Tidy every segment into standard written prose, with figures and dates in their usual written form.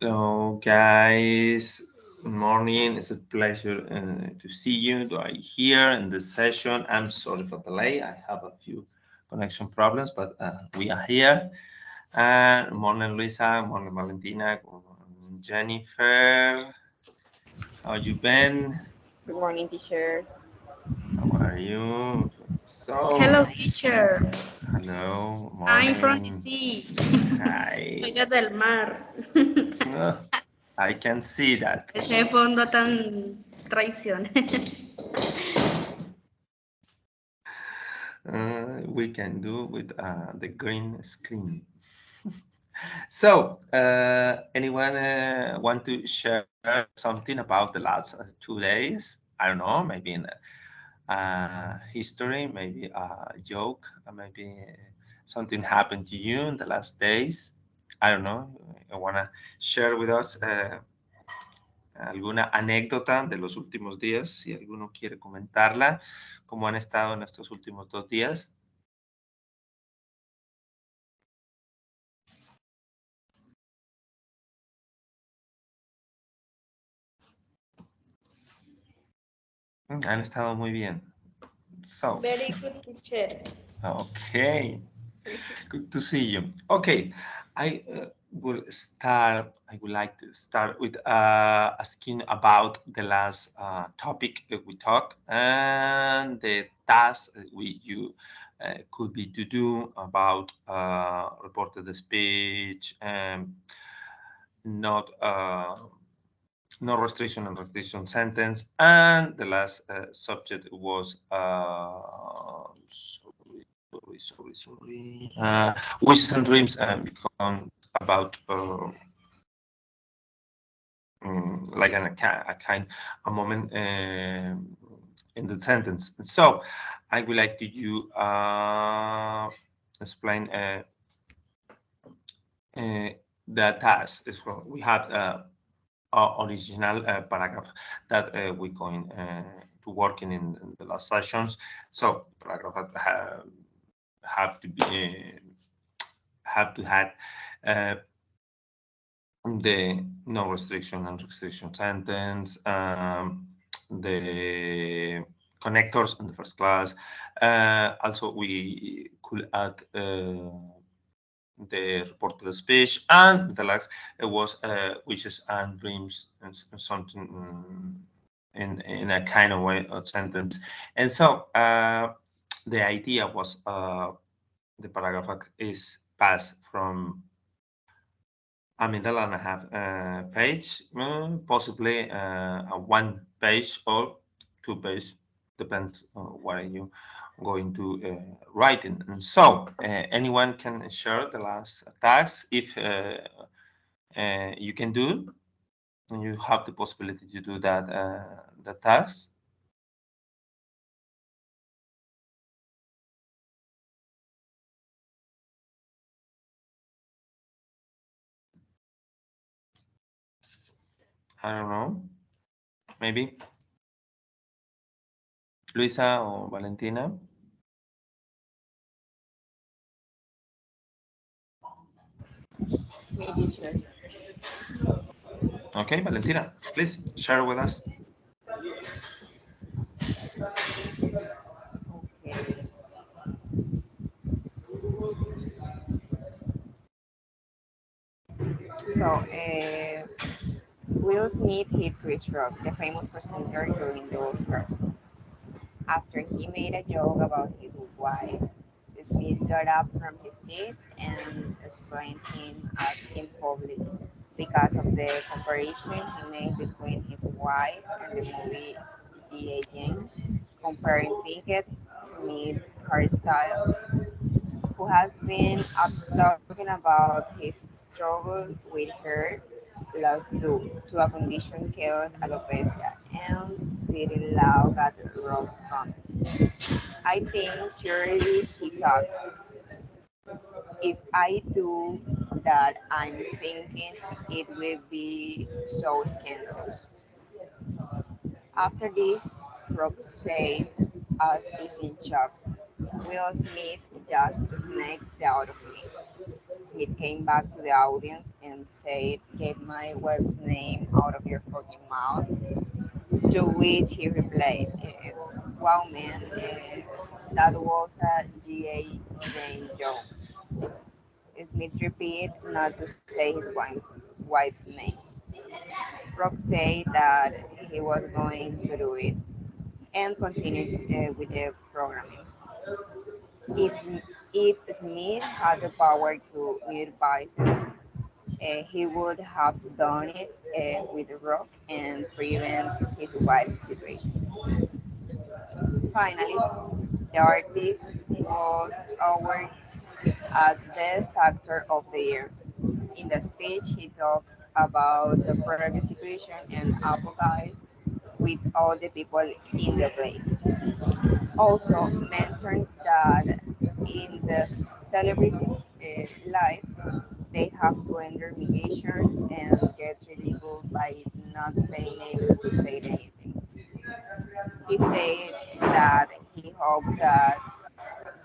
Hello, guys. Good morning. It's a pleasure to see you here in this session. I'm sorry for the delay. I have a few connection problems, but we are here. Morning, Luisa. Morning, Valentina. Jennifer. How you been? Good morning, teacher. How are you? Hello, So, teacher. hello, I'm from the morning. sea. Soy Hi. desde el mar. I can see that. Ese fondo tan traicionero. We can do with the green screen. So, anyone want to share something about the last 2 days? I don't know, maybe in history, maybe a joke, maybe something happened to you in the last days. I don't know. You want to share with us alguna anécdota de los últimos días, si alguno quiere comentarla, cómo han estado en estos últimos 2 días. Han estado muy bien. So, Very good, teacher. okay, good to see you. Okay, I I would like to start with asking about the last topic that we talked and the task that you could be to do about reported speech and not no restriction and restriction sentence. And the last subject was wishes and dreams become about like a kind a moment in the sentence. So I would like to you explain the task. We have original paragraph that we're going to working in the last sessions. So paragraph have to be have to have uh, the no restriction and restriction sentence, the connectors in the first class. Also, we could add the reported speech, and the last it was wishes and dreams and something in a kind of way of sentence. And so the idea was the paragraph is passed from a middle and a half page, possibly a 1 page or 2 page, depends on what are you going to write in. And so anyone can share the last task if you can do, and you have the possibility to do that the task. I don't know, maybe Luisa or Valentina. Me, teacher. Okay, Valentina, please share with us. Okay. So, Will Smith hit Chris Rock, the famous presenter, during the Oscar. After he made a joke about his wife, Smith got up from his seat and explained him out in public because of the comparison he made between his wife and the movie The Agent, comparing Pinkett Smith's hairstyle, who has been talking about his struggle with hair loss due to a condition called alopecia, and didn't laugh at Rock's comment. I think surely he thought, if I do that, I'm thinking it will be so scandalous. After this, Rock said, as if in shock, Will Smith just snapped out of me. Smith came back to the audience and said, "Get my wife's name out of your fucking mouth." To which he replied, "Wow, man, that was a G.A. Jane joke." Smith repeated not to say his wife's name. Rock said that he was going to do it and continued with the programming. If, if Smith had the power to mute voices, he would have done it with Rock and prevent his wife's situation. Finally, the artist was awarded as Best Actor of the Year. In the speech, he talked about the previous situation and apologized with all the people in the place. Also mentioned that in the celebrities' life, they have to endure humiliations and get ridiculed by not being able to say anything. He said that he hoped that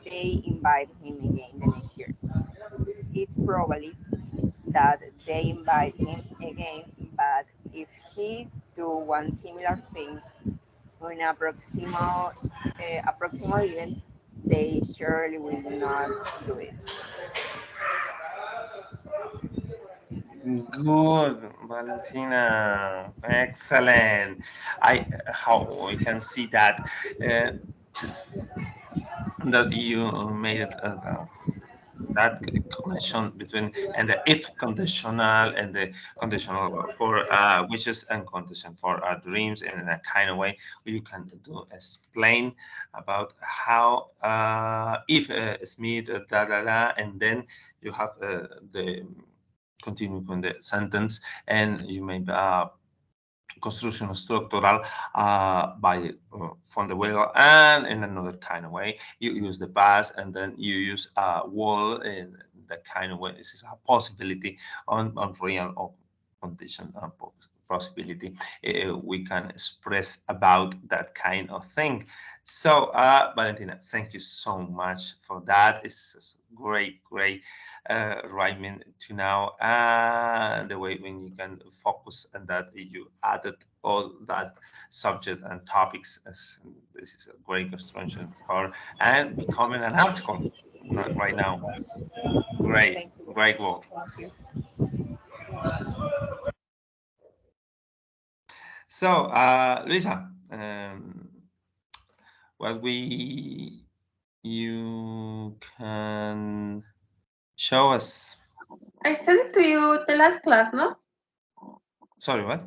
they invite him again the next year. It's probably that they invite him again, but if he do one similar thing on a proximal event, they surely will not do it. Good, Valentina. Excellent. I how we can see that uh, that you made it that connection between and the if conditional and the conditional for wishes and condition for dreams in a kind of way you can do explain about how if Smith da da da and then you have the continue with the sentence and you may construction structural by from the wheel and in another kind of way you use the past and then you use wall in that kind of way. This is a possibility on real or condition possibility we can express about that kind of thing. So Valentina, thank you so much for that. It's great rhyming to now the way when you can focus and that you added all that subject and topics as this is a great construction for and becoming an article right now. Great, Thank you. great work. Thank you. So Lisa, what we you can show us. I sent it to you the last class, no? Sorry, what?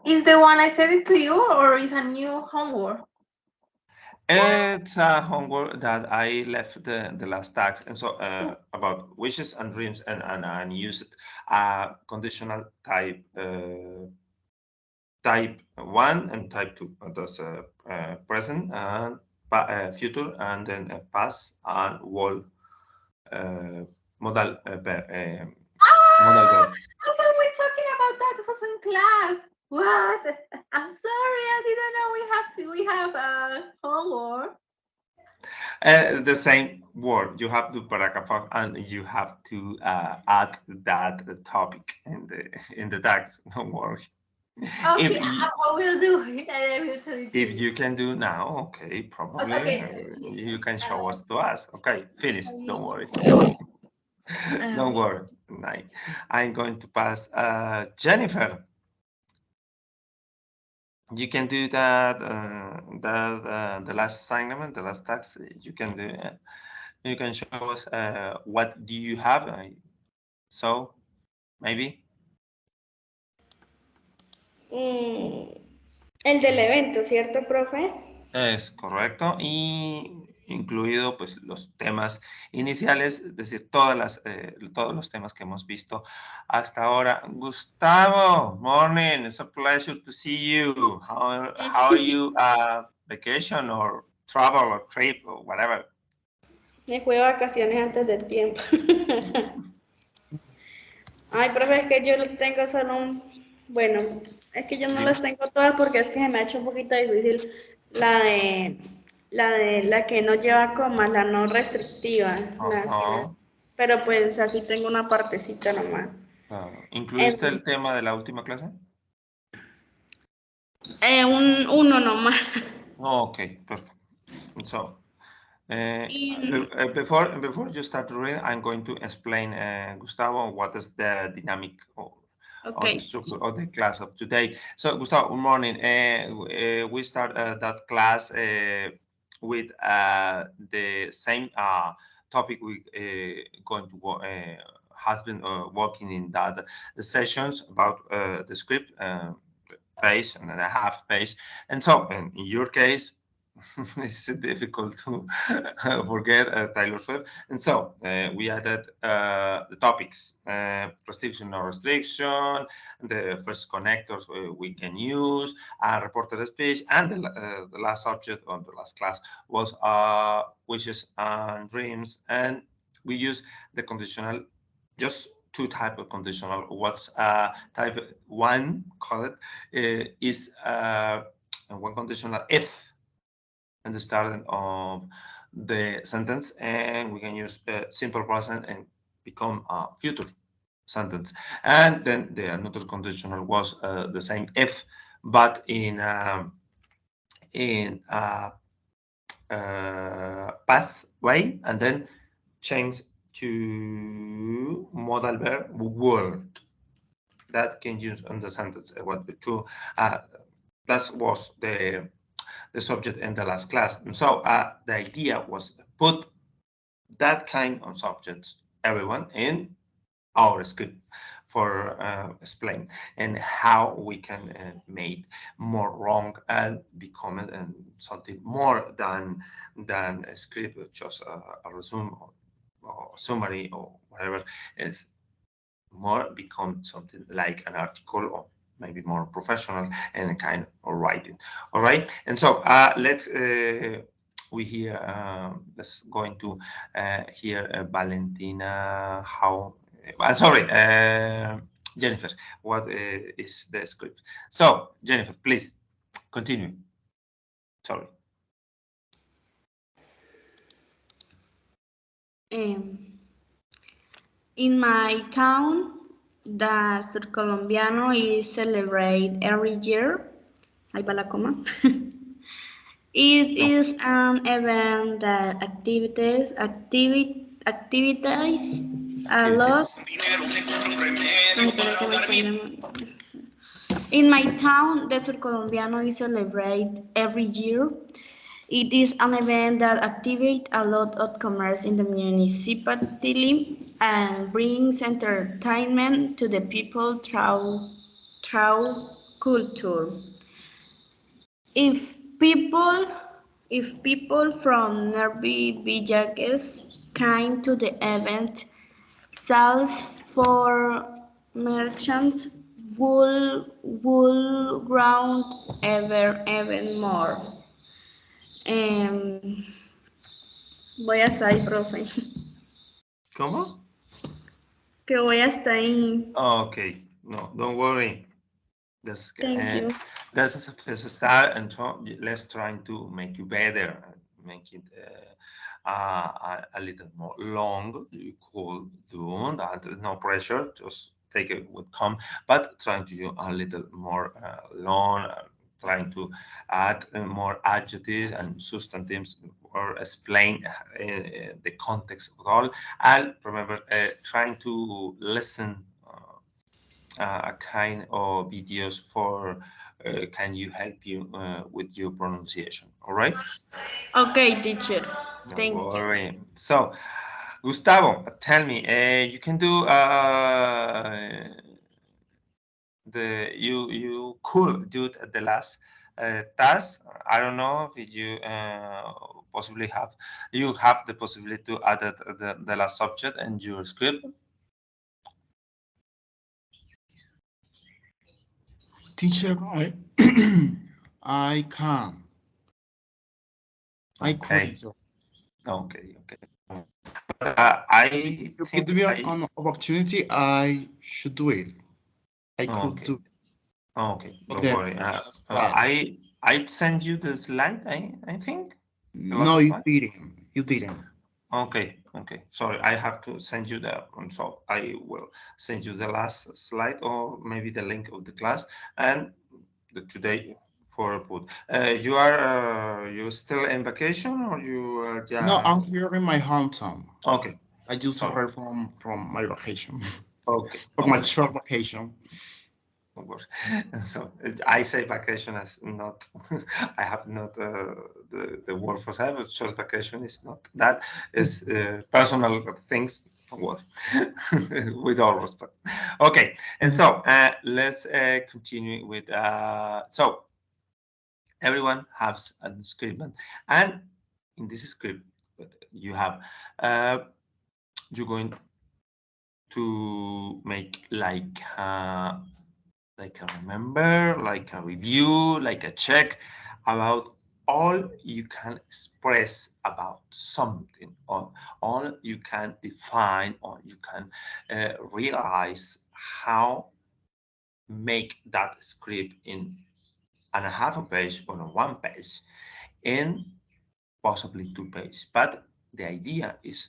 Is the one I sent it to you or is a new homework? It's a homework that I left the last task, and so about wishes and dreams, and use it conditional type one and type two. That's present and future, and then past and wall modal modal Ah, verb. I thought we were talking about that was in class. What? I'm sorry, I didn't know we have homework. It's the same word. You have to paragraph and you have to add that topic in the tags. Don't worry. If Okay, you, I will do it. I will tell it to if you. you can do now, okay, probably Okay. you can show us to us. Okay, finish. Don't worry. Don't Um, worry. I'm going to pass Jennifer. You can do that. The last assignment, the last task. You can do. You can show us what do you have. So maybe. mm, el del evento, ¿cierto, profe? Es correcto. Y incluido pues los temas iniciales, es decir, todos los temas que hemos visto hasta ahora. Gustavo, morning. It's a pleasure to see you. How are you? Vacation or travel or trip or whatever. Me fui de vacaciones antes del tiempo. Ay, profe, es que yo les tengo solo un... Bueno, es que yo no Dime. las tengo todas porque es que se me ha hecho un poquito difícil la de la que no lleva comas, la no restrictiva. La, Ajá. pero pues aquí tengo una partecita nomás. ¿Incluiste el tema de la última clase? Uno nomás. Okay, perfect. So, before you start to read, I'm going to explain, Gustavo, what is the dynamic or Okay. the structure of the class of today. So, Gustavo, good morning. We start that class with the same topic we going to has been working in that the sessions about the script page and a half page. And so, in your case, it's difficult to forget Taylor Swift. And so we added the topics, restriction or restriction, the first connectors we can use, reported speech, and the last subject on the last class was wishes and dreams. And we use the conditional, just two type of conditional. What's type one, call it, is one conditional if and the starting of the sentence, and we can use simple present and become a future sentence. And then the another conditional was the same if, but in past way, and then change to modal verb word that can use on the sentence. What the two that was the subject in the last class. And so the idea was put that kind of subjects, everyone, in our script for explain and how we can make more wrong and become something more than a script, just a resume or summary or whatever. Is more become something like an article or maybe more professional and a kind of writing. All right. And so let's we hear let's going to hear Valentina how sorry Jennifer, what is the script. So Jennifer, please continue. Sorry. In my town, the Surcolombiano is celebrated every year. Ahí va la coma. It is an event that activities a lot. In my town, the Surcolombiano is celebrated every year. It is an event that activates a lot of commerce in the municipality and brings entertainment to the people through culture. If people from nearby villages came to the event, sales for merchants would grow even more. Voy hasta ahí, profe. ¿Cómo? Que voy hasta ahí. Okay, no, don't worry. That's Thank you. That's a start, and let's try to make you better, make it a little more long. You could do that. No pressure. Just take it would come, but trying to do a little more long. Trying to add more adjectives and substantives or explain the context of all. And remember, trying to listen a kind of videos for can you help you with your pronunciation. All right. Okay, teacher. Thank Don't you. worry. So, Gustavo, tell me, you can do you could do the last task. I don't know if you possibly have the possibility to add the last subject in your script. Teacher, I can. I couldn't. So. Okay. I if you give me an opportunity, I should do it. I could do. Okay, don't worry. I'd send you the slide. I think. No, you didn't. You didn't. Okay, okay. Sorry, I have to send you the, so I will send you the last slide or maybe the link of the class and today for put. You still in vacation or you are No, I'm just here in my hometown. okay? I just Sorry. arrived from my vacation, Okay, from my okay. short vacation. Of course. So I say vacation as not, I have not the word for that. It's just vacation is not that. It's personal things. Well, with all respect. Okay, and so let's continue with. So everyone has a script, and in this script, you have you're going to make like a remember, like a review, like a check about all you can express about something, or all you can define, or you can realize how make that script in and a half a page or on one page, and possibly two pages. But the idea is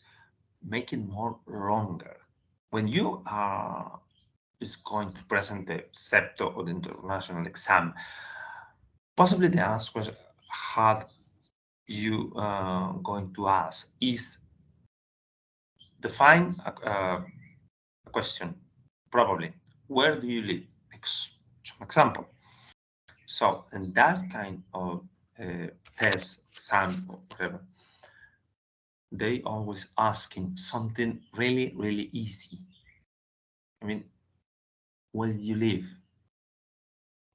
making more longer. When you are is going to present the SEPTO or the international exam, possibly the answer had you going to ask is define a question, probably, where do you live? Some example. So, in that kind of test, exam, or whatever, they always asking something really, really easy. I mean, where do you live?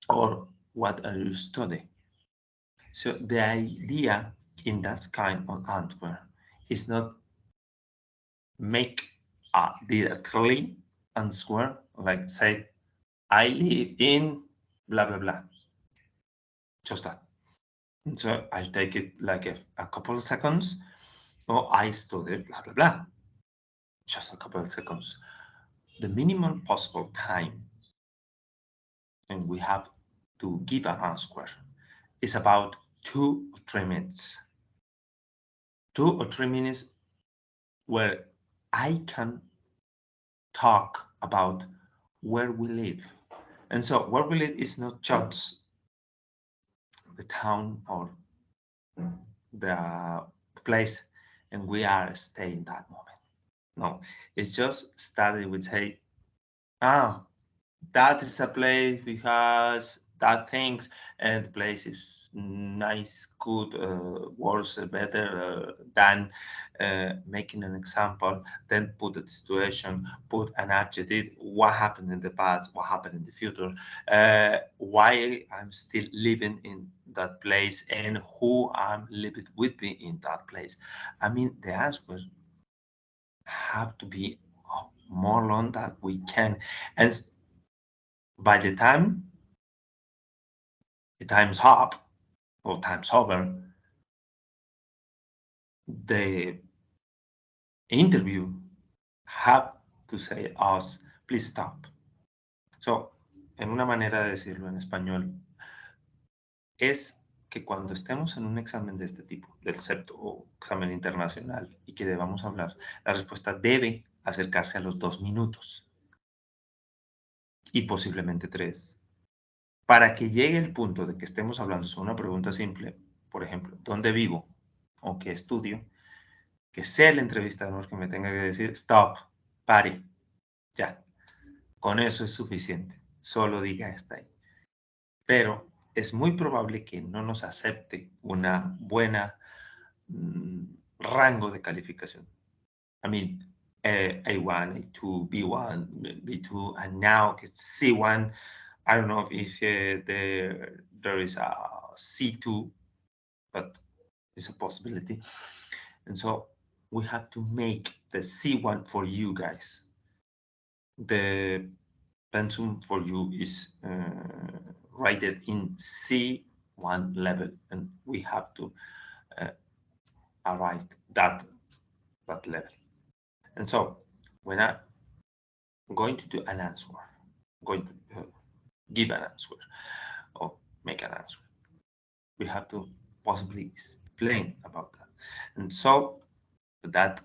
Or what are you studying? So the idea in that kind of answer is not make a directly answer, like say, I live in blah blah blah. Just that. And so I take it like a couple of seconds, or I study blah blah blah. Just a couple of seconds. The minimum possible time, and we have to give an answer, is about 2 or 3 minutes. 2 or 3 minutes where I can talk about where we live. And so where we live is not just the town or the place and we are staying that moment. No, it's just started with say, ah, that is a place because that things and the place is nice, good, worse, better than making an example, then put the situation, put an adjective, what happened in the past, what happened in the future, why I'm still living in that place and who I'm living with me in that place. I mean, the answer have to be more long that we can. And by the time the time's up or time's over, the interview have to say us, please stop. So, en una manera de decirlo en español, es que cuando estemos en un examen de este tipo, del CEPTO o examen internacional, y que debamos hablar, la respuesta debe acercarse a los 2 minutos y posiblemente 3, para que llegue el punto de que estemos hablando sobre una pregunta simple, por ejemplo, ¿dónde vivo o qué estudio? Que sea el entrevistador que me tenga que decir, stop, pare, ya. Con eso es suficiente. Solo diga está ahí. Pero es muy probable que no nos acepte una buena rango de calificación. I mean, A1, A2, B1, B2, and now it's C1. I don't know if there is a C2, but it's a possibility. And so we have to make the C1 for you guys. The pensum for you is rated in C1 level, and we have to arrive that level. And so when I'm going to do an answer, going to give an answer or make an answer, we have to possibly explain about that. And so That,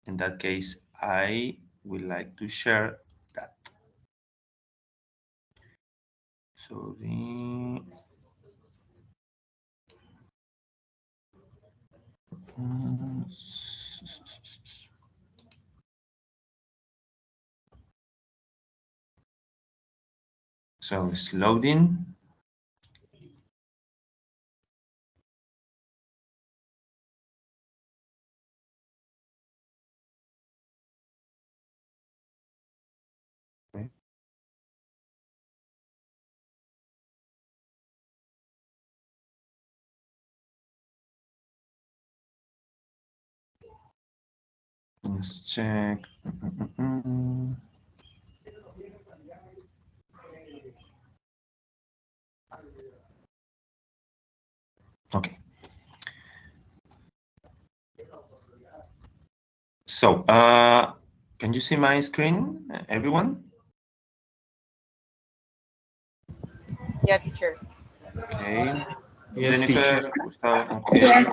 in that case, I would like to share that. Sorry. So it's loading. Okay. Let's check. Okay. So, can you see my screen, everyone? Yeah, teacher. Okay. Yes, Jennifer, teacher. Gustavo, okay. Yes.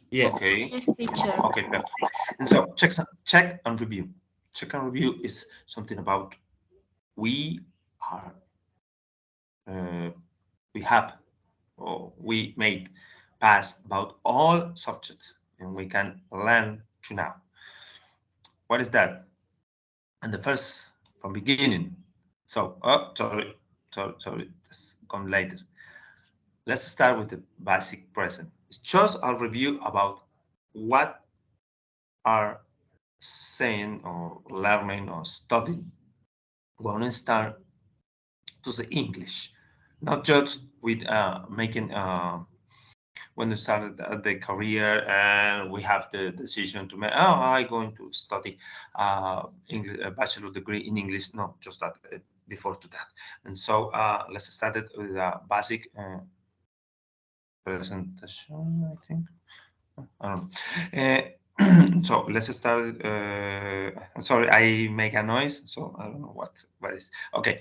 Yes. Okay. Yes, teacher. Okay, perfect. And so check and review. Check and review is something about we are, we have, or we made pass about all subjects, and we can learn to now. What is that? And the first from beginning. So, oh, sorry, let's come later. Let's start with the basic present. It's just a review about what are saying or learning or studying when we start to the English, not just with making when we started the career and we have the decision to make, oh, I'm going to study English, a bachelor degree in English. No, just that before to that. And so let's start it with a basic presentation, I think. I don't know. So let's start. Sorry, I make a noise, so I don't know what is. Okay,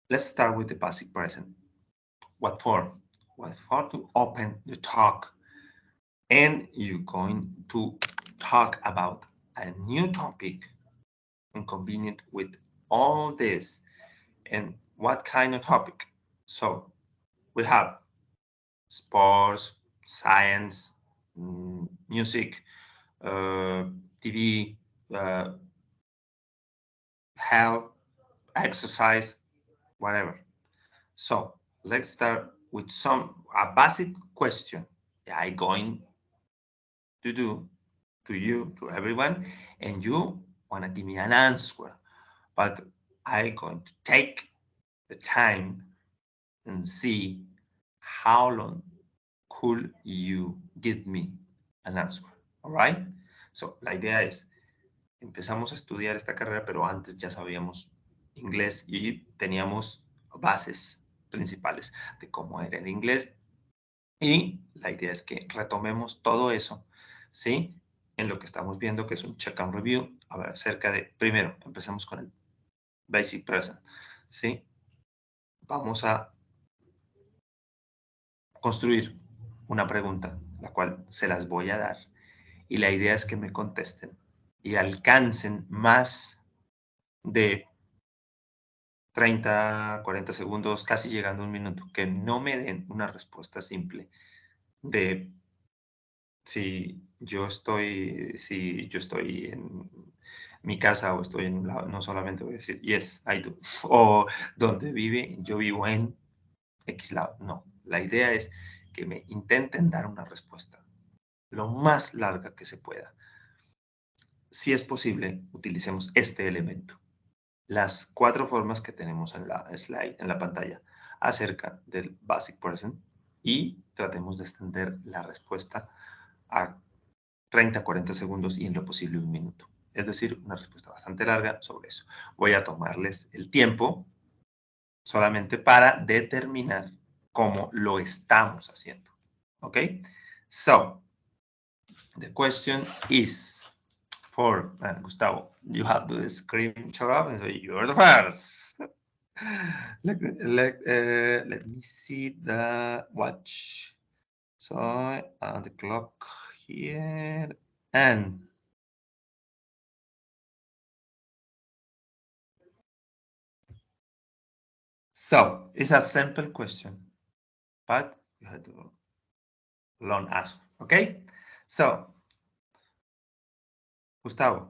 let's start with the basic present. What for? What for? To open the talk, and you're going to talk about a new topic and combine it with all this. And what kind of topic? So we have sports, science, music, TV, uh, health, exercise, whatever. So let's start with a basic question. I going to do to you, to everyone, and you wanna give me an answer. But I going to take the time and see how long could you give me an answer. All right? So la idea es, empezamos a estudiar esta carrera, pero antes ya sabíamos inglés y teníamos bases principales de cómo era el inglés. Y la idea es que retomemos todo eso, ¿sí? En lo que estamos viendo, que es un check and review, a ver, acerca de, primero, empecemos con el basic present, ¿sí? Vamos a construir una pregunta, la cual se las voy a dar. Y la idea es que me contesten y alcancen más de 30, 40 segundos, casi llegando a un minuto, que no me den una respuesta simple de si yo estoy en mi casa o estoy en un lado, no solamente voy a decir yes, I do, o donde vive, yo vivo en X lado. No, la idea es que me intenten dar una respuesta lo más larga que se pueda. Si es posible, utilicemos este elemento. Las 4 formas que tenemos en la slide, en la pantalla, acerca del basic present y tratemos de extender la respuesta a 30, 40 segundos y en lo posible un minuto. Es decir, una respuesta bastante larga sobre eso. Voy a tomarles el tiempo solamente para determinar cómo lo estamos haciendo. ¿Ok? So, the question is for Gustavo. You have to screen show up, and so you're the first. Let me see the watch. So the clock here and so it's a simple question, but you have to long answer. Okay, so Gustavo,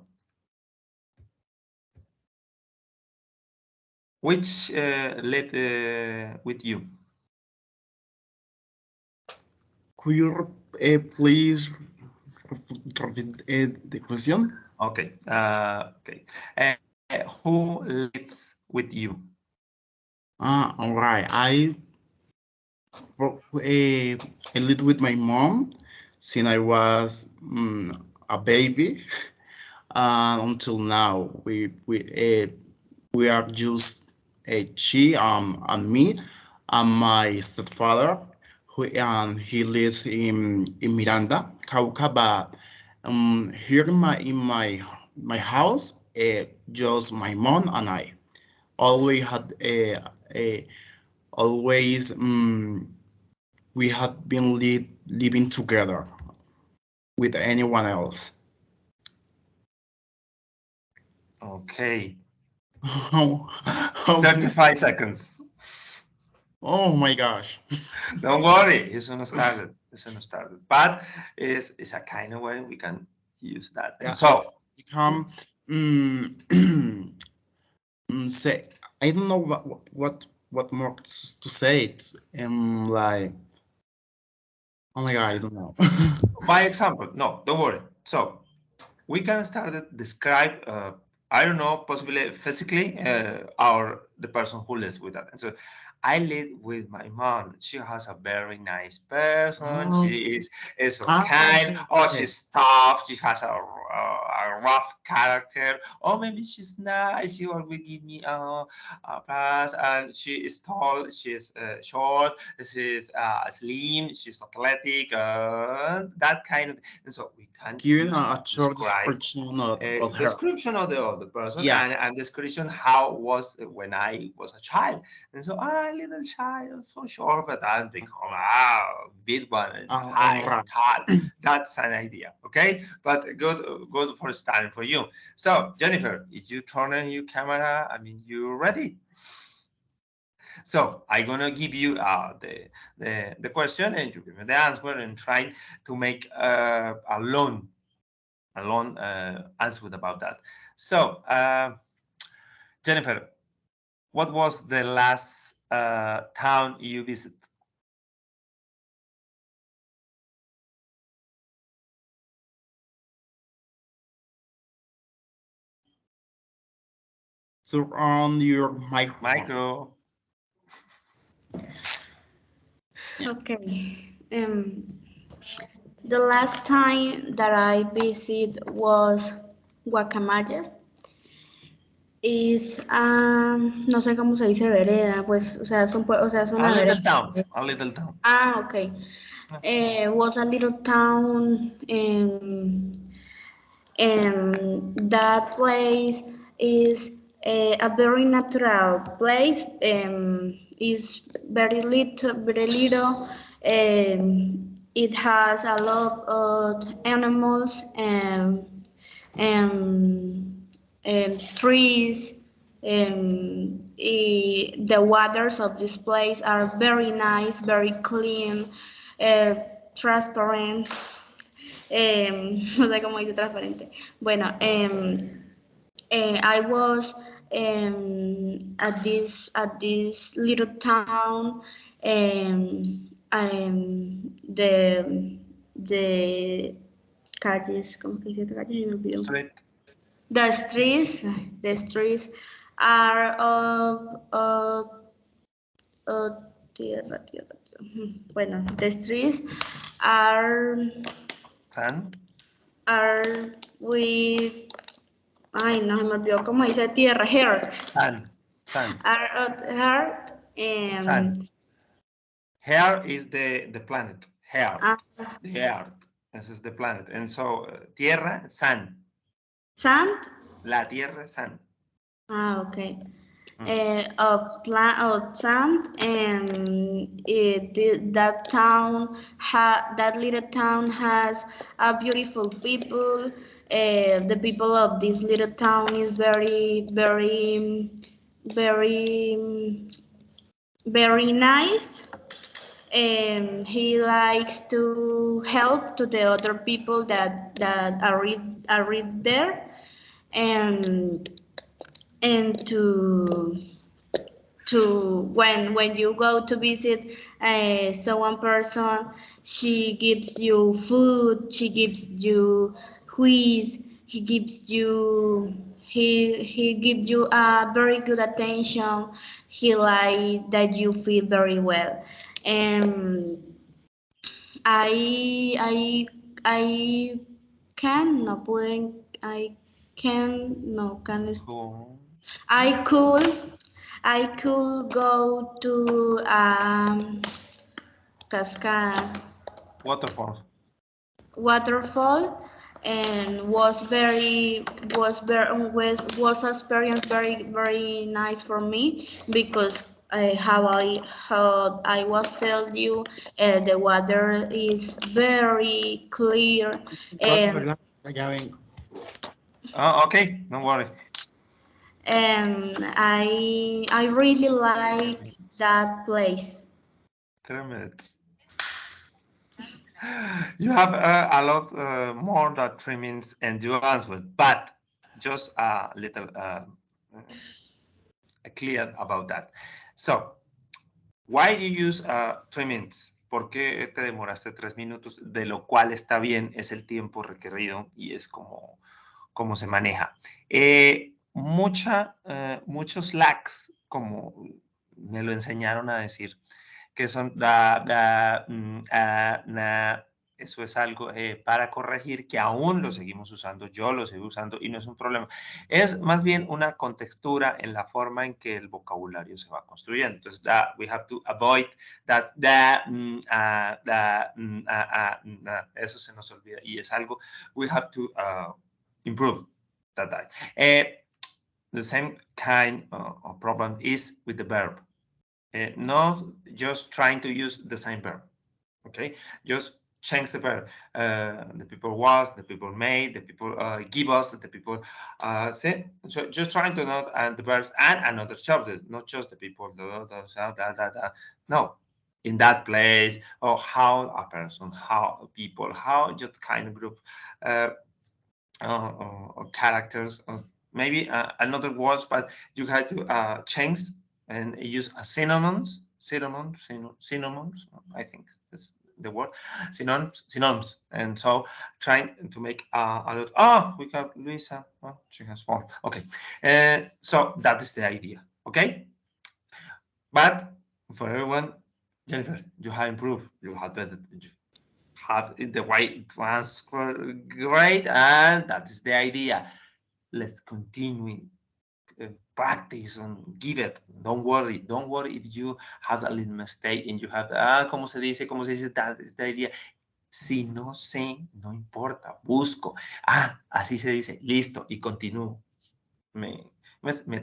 which lived with you? Could you please repeat the question? Okay. Okay. Who lives with you? All right. I lived with my mom since I was a baby until now. We are just she and me and my stepfather who he lives in Miranda, Cauca, but here in my house, just my mom and I always had always we had been living together with anyone else. Okay. How 35 seconds. Oh my gosh. Don't worry, it's not started. It's not started. But it's a kind of way we can use that. Yeah, So become say I don't know what more to say. It's like oh my god, I don't know. by example, no, don't worry. So we can start to describe I don't know, possibly physically or the person who lives with that. And so I live with my mom. She has a very nice person. Oh, She is so kind. okay, Or okay. she's tough. She has a rough character. Or maybe she's nice. She always give me a pass. And she is tall. She is short. She's slim. She's athletic. That kind of. And so we can Giving use a short describe description of her. description of the other person Yeah. and description how was when I was a child. And so, little child, so short, but I'll become a big one and high and Alright. tall. That's an idea, okay? But good for starting for you. So, Jennifer, if you turn on your camera, I mean, you ready? So I'm gonna give you the question and you give me the answer and try to make a long answer about that. So, Jennifer, what was the last town you visited? So on your microphone. Micro. Okay. The last time that I visited was Guacamayas. No sé cómo se dice vereda, pues, o sea, es una A little vereda. town. A little town. Okay. Was a little town, and that place is a very natural place. Is very little. It has a lot of animals and trees. The waters of this place are very nice, very clean, transparent. No sé cómo dice transparente. Bueno, I was at this little town. The calles, ¿cómo que dice calles? Me olvidó. Street. The streets are tierra. Bueno, the streets are Sand. are with, ay, no se me olvidó cómo dice tierra, earth. Sand. Sand. Are earth and Sand. Hair is the planet. Hair. The earth. This is the planet. And so, tierra, sand. Sand. La tierra, sand. Okay. of sand, and that little town has a beautiful people. The people of this little town is very very nice, and he likes to help to the other people that are there, and and to when you go to visit someone person, she gives you food, she gives you quiz, he gives you a very good attention, he like that you feel very well. And I I I can no pueden I can no can Cool. I could go to cascade Waterfall. waterfall, and was experience very nice for me, because how I was tell you, the water is very clear, It's impossible, and like having Oh, okay, don't worry. I really like that place. 3 minutes. You have a lot more than 3 minutes and you answered, but just a little clear about that. So, why do you use 3 minutes? ¿Por qué te demoraste 3 minutos? De lo cual está bien, es el tiempo requerido y es como se maneja. Muchos lags, como me lo enseñaron a decir, que son na. Eso es algo para corregir que aún lo seguimos usando, yo lo sigo usando y no es un problema. Es más bien una contextura en la forma en que el vocabulario se va construyendo. Entonces, we have to avoid that, eso se nos olvida y es algo we have to improve that. The same kind of problem is with the verb. Not just trying to use the same verb, okay? Just change the verb. The people was, the people made, the people give us, the people say. So just trying to note and the verbs and another subject, not just the people. No, in that place, or how a person, how people, how just kind of group, characters. Maybe another words, but you have to change and use synonyms. I think is the word synonyms. And so trying to make a lot. Oh, we got Luisa. Oh, she has fallen. Okay, so that is the idea. Okay, but for everyone, Jennifer, you have improved. You have better. You have the right transfer great, and that is the idea. Let's continue practice and give it. Don't worry if you have a little mistake and you have, ¿cómo se dice? That is the idea. Si no sé, no importa, busco. Así se dice, listo, y continúo. Me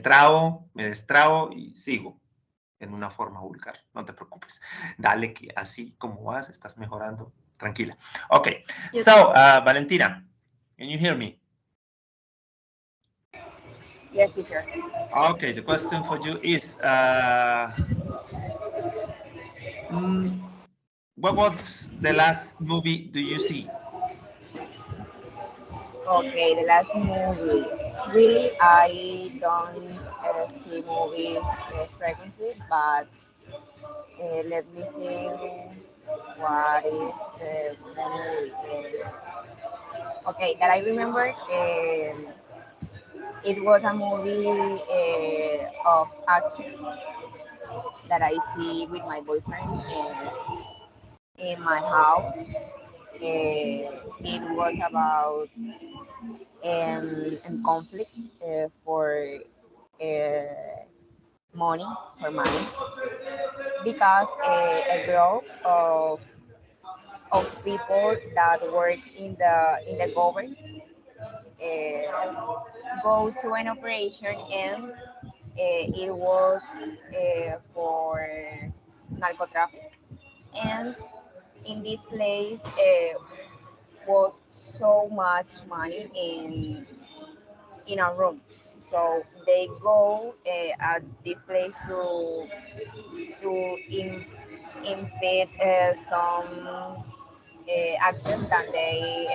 trabo, me destrabo y sigo en una forma vulgar. No te preocupes. Dale que así como vas, estás mejorando. Tranquila. Okay, so, Valentina, can you hear me? Yes, teacher. Okay, the question for you is, what was the last movie do you see? Okay, the last movie. Really, I don't see movies frequently, but let me think. What is the movie? Okay, that I remember. It was a movie of action that I see with my boyfriend in my house. It was about conflict for uh, money money, because a group of people that works in the government go to an operation, and It was for narcotraffic, and in this place was so much money in a room. So they go at this place to impede some actions that they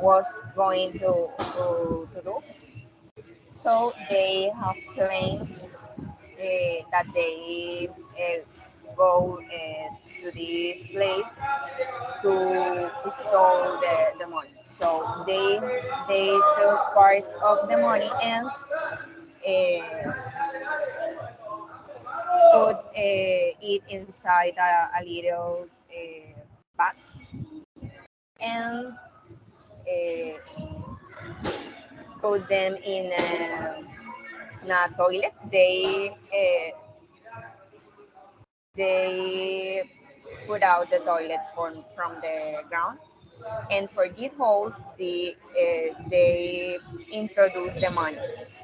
was going to do. So they have planned that they go to this place to steal the money. So they took part of the money and put it inside a little box and put them in a toilet. They put out the toilet from the ground, and for this hole they introduce the money.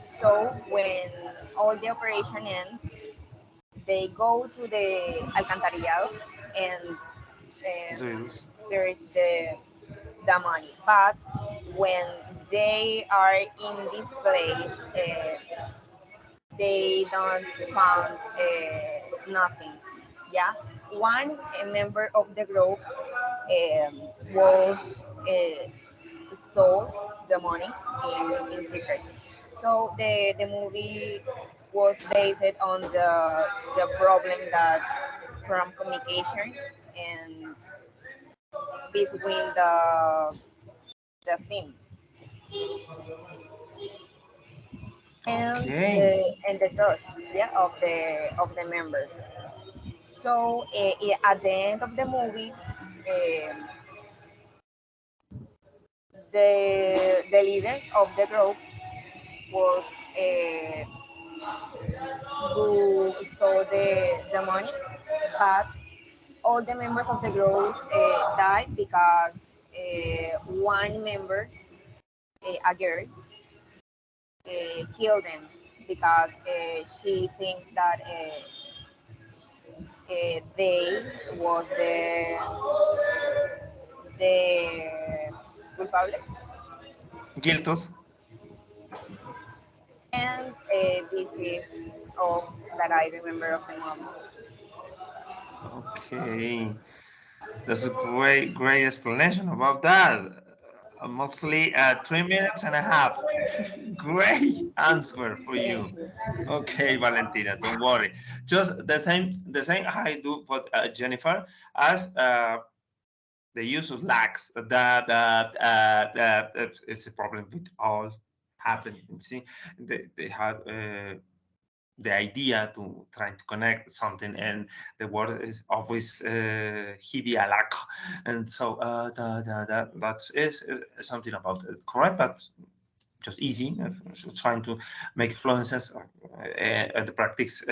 So when all the operation ends, they go to the alcantarillado and Reels. search the money. But when they are in this place, they don't found nothing. Yeah, one member of the group was stole the money in secret. So the movie was based on the problem that from communication and between the theme Okay. and the trust, yeah, of the members. So at the end of the movie, the leader of the group was who stole the money, but all the members of the group died because one member, a girl, killed them because she thinks that they was the culpables, Guiltos. and this is all that I remember of the movie. Okay. That's a great explanation about that. Mostly 3 minutes and a half. Great answer for Thank you. you. Okay, Valentina, don't worry. Just the same I do for Jennifer as the use of lags. That it's a problem with all happen. See, they had the idea to trying to connect something, and the word is always hibialak, and so that's is something about it, correct, but just easy, trying to make fluences the practice.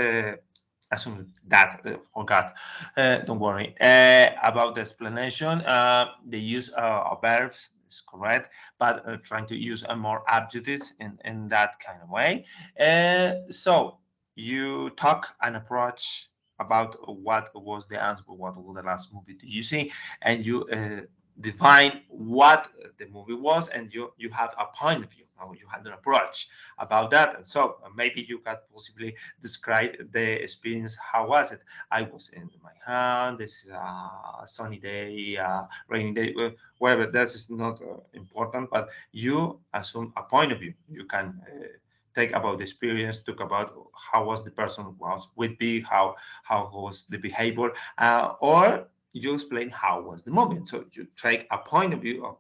As soon as that forgot, don't worry about the explanation. The use of verbs is correct, but trying to use a more adjectives in that kind of way. So you talk and approach about what was the answer, what was the last movie do you see, and you define what the movie was, and you have a point of view, or you have an approach about that. And so maybe you can possibly describe the experience. How was it? I was in my hand. This is a sunny day, rainy day, whatever. That is not important, but you assume a point of view. You can take about the experience, talk about how was the person was with me, how was the behavior, or you explain how was the movement. So you take a point of view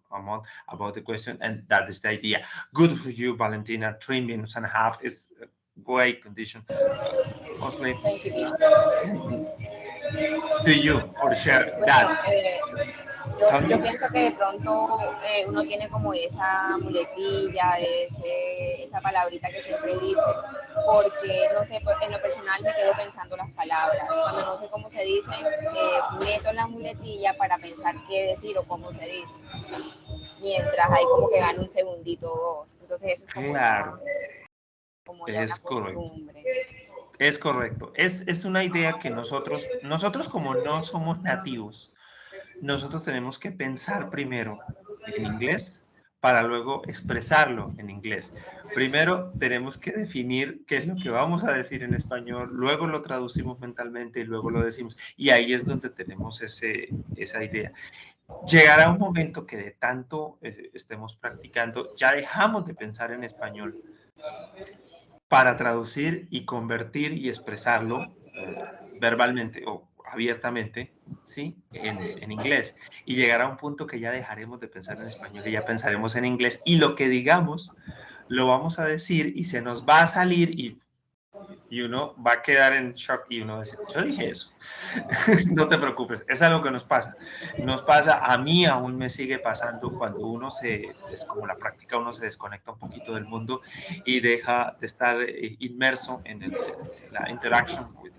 about the question, and that is the idea. Good for you, Valentina. 3 minutes and a half is a great condition. Mostly Thank you, teacher. to you for share Bueno, that. yo, Tell yo me. pienso que de pronto uno tiene como esa muletilla, esa palabrita que siempre dice, porque no sé, en lo personal me quedo pensando las palabras. Cuando no sé cómo se dicen, meto la muletilla para pensar qué decir o cómo se dice, mientras hay como que gana un segundito o dos. Entonces eso es como lo más, Claro. como ya una Es correcto. costumbre. Es correcto. Es una idea que nosotros como no somos nativos, nosotros tenemos que pensar primero en inglés para luego expresarlo en inglés. Primero tenemos que definir qué es lo que vamos a decir en español, luego lo traducimos mentalmente y luego lo decimos. Y ahí es donde tenemos esa idea. Llegará un momento que de tanto estemos practicando, ya dejamos de pensar en español para traducir y convertir y expresarlo verbalmente o abiertamente, ¿sí? En inglés. Y llegará un punto que ya dejaremos de pensar en español y ya pensaremos en inglés. Y lo que digamos, lo vamos a decir y se nos va a salir y uno va a quedar en shock y uno va a decir, yo dije eso. No te preocupes, es algo que nos pasa. Nos pasa, a mí aún me sigue pasando cuando es como la práctica, uno se desconecta un poquito del mundo y deja de estar inmerso en la interaction with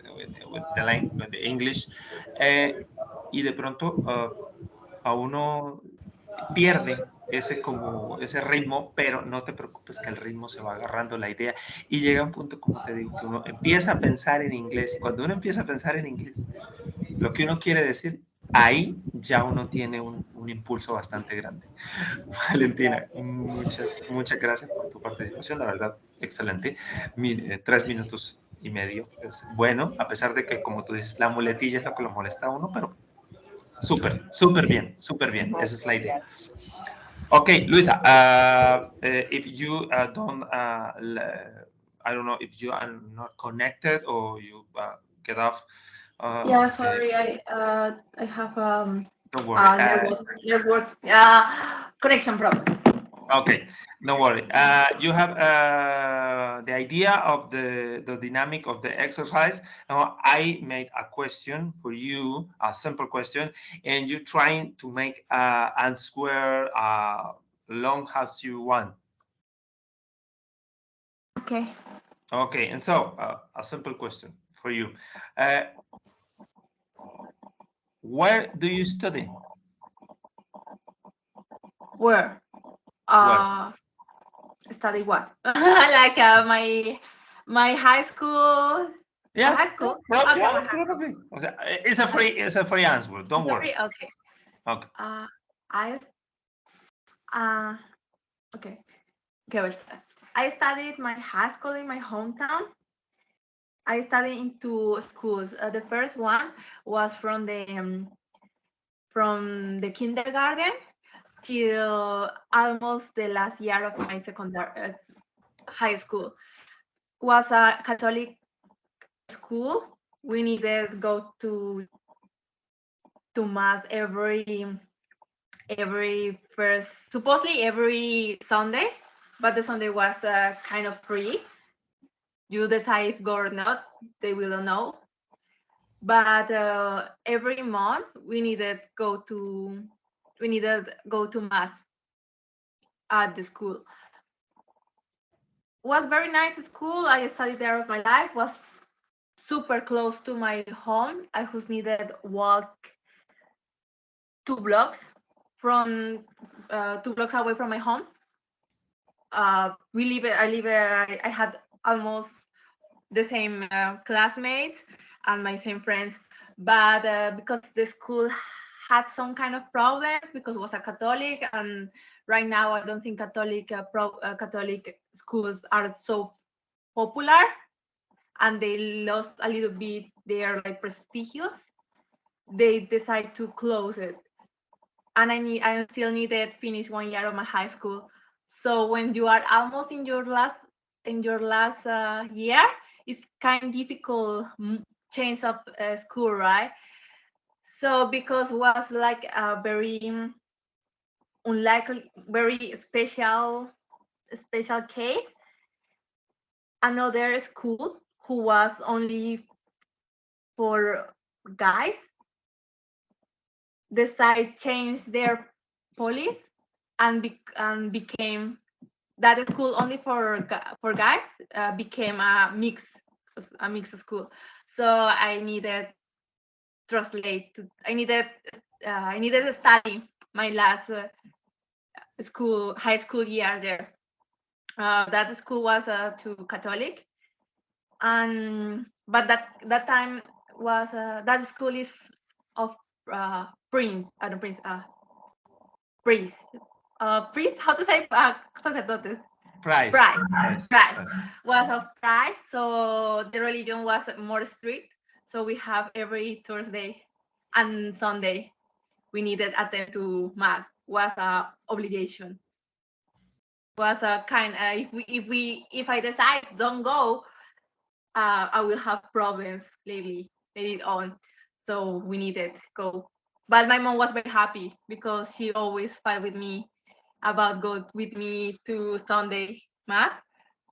the English y de pronto a uno pierde ese ritmo, pero no te preocupes que el ritmo se va agarrando la idea y llega un punto, como te digo, que uno empieza a pensar en inglés y cuando uno empieza a pensar en inglés, lo que uno quiere decir, ahí ya uno tiene un impulso bastante grande. Valentina, muchas gracias por tu participación, la verdad, excelente. 3 minutos y medio es bueno, a pesar de que, como tú dices, la muletilla es lo que lo molesta a uno, pero súper bien, esa es la idea. Gracias. Okay, Luisa, if you don't, I don't know if you are not connected or you get off. Yeah, sorry, I have Don't worry. network connection problems. Okay, don't worry. You have the idea of the dynamic of the exercise. Now, I made a question for you, a simple question, and you're trying to make answer long as you want. Okay. Okay, and so a simple question for you. Where do you study? Where? Where? Study what? Like my high school. Yeah, High school. yeah, Okay, yeah, my high school. probably. O sea, it's a free answer. Don't worry. Sorry. Okay. Okay. I okay. Okay. Wait. I studied my high school in my hometown. I studied in two schools. The first one was from the kindergarten till almost the last year of my secondary high school. Was a Catholic school. We needed go to mass every first, supposedly every Sunday, but the Sunday was kind of free. You decide if go or not, they will not know. But every month we needed go to mass at the school. Was very nice school. I studied there of my life. Was super close to my home. I just needed walk 2 blocks from 2 blocks away from my home. I had almost the same classmates and my same friends, but because the school had some kind of problems because it was a Catholic, and right now I don't think Catholic schools are so popular, and they lost a little bit their like prestigious. They decide to close it, and I still needed finish 1 year of my high school. So when you are almost in your last year, it's kind of difficult change of school, right? So because it was like a very unlikely, very special case, another school who was only for guys decide change their police and became that school only for guys became a mixed school. So I needed I needed to study my last high school year there. That school was to Catholic, and but that time was that school is of prince. I don't prince. Priest. Priest. How to say sacerdotes? Price. Price. Price. Price Price. was of price. So the religion was more strict. So we have every Thursday and Sunday we needed attend to mass. Was a obligation. Was a kind. If I decide don't go, I will have problems later on. So we needed go. But my mom was very happy because she always fight with me about go with me to Sunday mass.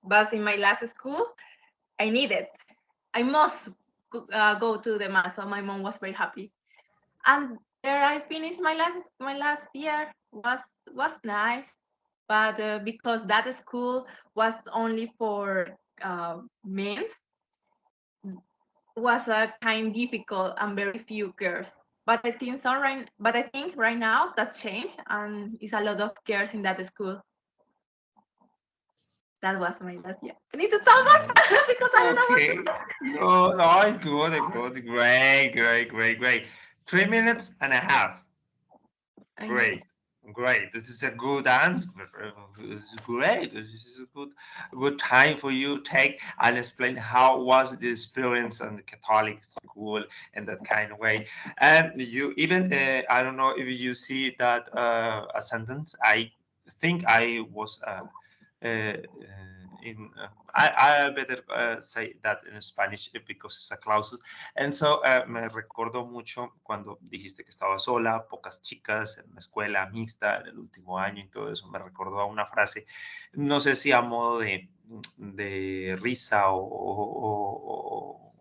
But in my last school, I needed. I must go to the mass. So my mom was very happy. And there I finished my last year. Was nice, but because that school was only for men, was kind difficult and very few girls. But I think right now that's changed and it's a lot of girls in that school. That was my last year. I need to talk more because I don't know what Okay. No, no, it's good, it's good. Great, great, great, great. 3 minutes and a half. I know. Great, great. This is a good answer. It's great. This is a good time for you to take and explain how was the experience on the Catholic school in that kind of way. And you even I don't know if you see that a sentence. I think I was in I better say that in Spanish because it's a clausus. And so me recordó mucho cuando dijiste que estaba sola, pocas chicas en una escuela mixta en el último año y todo eso. Me recordó a una frase, no sé si a modo de risa o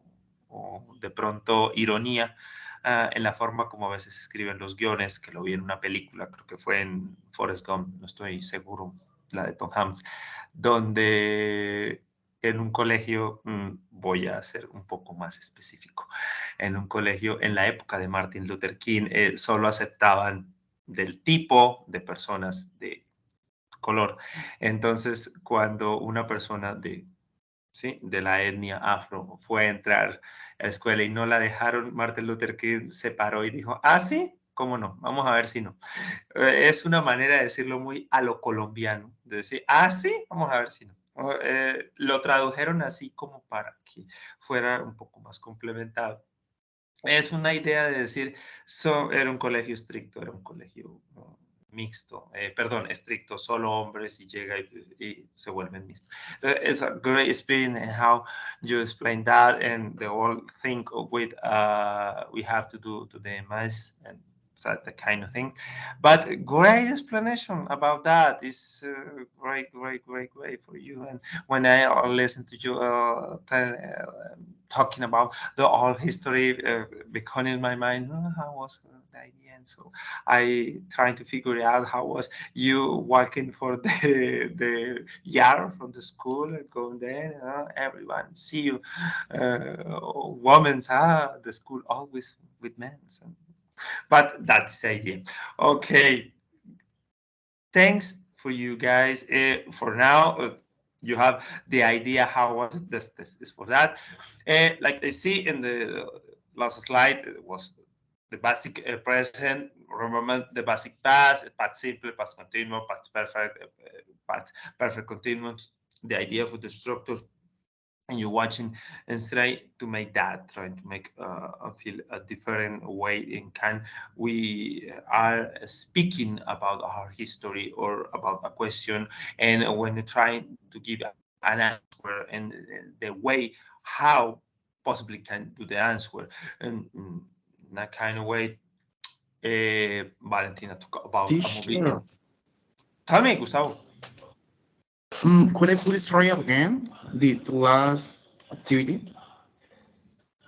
de pronto ironía. En la forma como a veces escriben los guiones, que lo vi en una película, creo que fue en Forrest Gump, no estoy seguro, la de Tom Hanks, donde en un colegio, voy a ser un poco más específico, en un colegio en la época de Martin Luther King, solo aceptaban del tipo de personas de color. Entonces, cuando una persona ¿sí? de la etnia afro fue a entrar a la escuela y no la dejaron, Martin Luther King se paró y dijo, ah, sí, ¿cómo no? Vamos a ver si no. Es una manera de decirlo muy a lo colombiano, de decir, ah, sí, vamos a ver si no. Lo tradujeron así como para que fuera un poco más complementado. Es una idea de decir, era un colegio estricto, era un colegio mixto, perdón, estricto, solo hombres y llega y se vuelven mixtos. It's a great experience and how you explain that and the whole thing with we have to do to the mass and that kind of thing. But great explanation about that is great, great, great, great for you. And when I listen to you talking about the whole history becoming in my mind, how was the idea? And so I trying to figure it out how was you walking for the yard from the school and going there, everyone see you, women's, the school always with men. So, but that's the idea. Okay, thanks for you guys. For now, you have the idea how was this is for that. Like I see in the last slide, it was the basic present. Remember the basic past, past simple, past continuous, past perfect, past perfect continuous. The idea for the structure and you're watching and try to make that, trying to make feel a different way in can we are speaking about our history or about a question, and when you're trying to give an answer and the way how possibly can do the answer and in that kind of way. Valentina talk about a movie. Teacher, Tell me, Gustavo. could I please try again the last activity?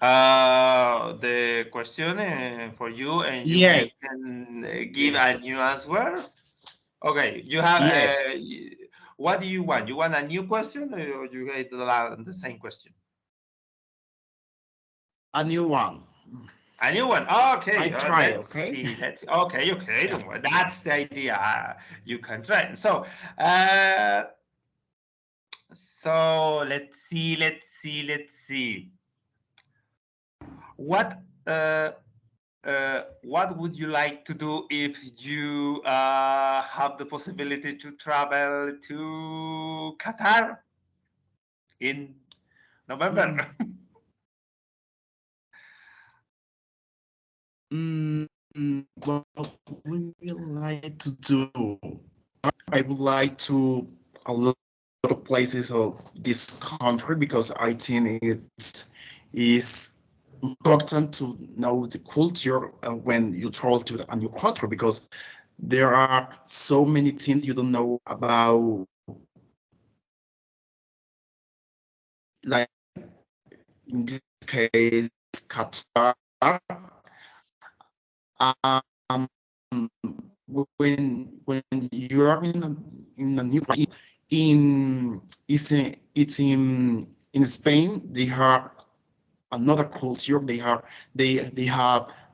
The question for you, and you may Yes, can give a new answer. Okay, you have. yes, What do you want? You want a new question, or you get the same question? a new one. A new one. I Okay, try, let's okay? see. Okay. Yeah. Don't worry. That's the idea. You can try. So, So let's see. What would you like to do if you have the possibility to travel to Qatar in November? What would we like to do? I would like to a lot of places of this country because I think it is important to know the culture when you travel to a new country because there are so many things you don't know about, like in this case, Qatar. Um, when you are in a new country, it's in Spain. They have another culture. They have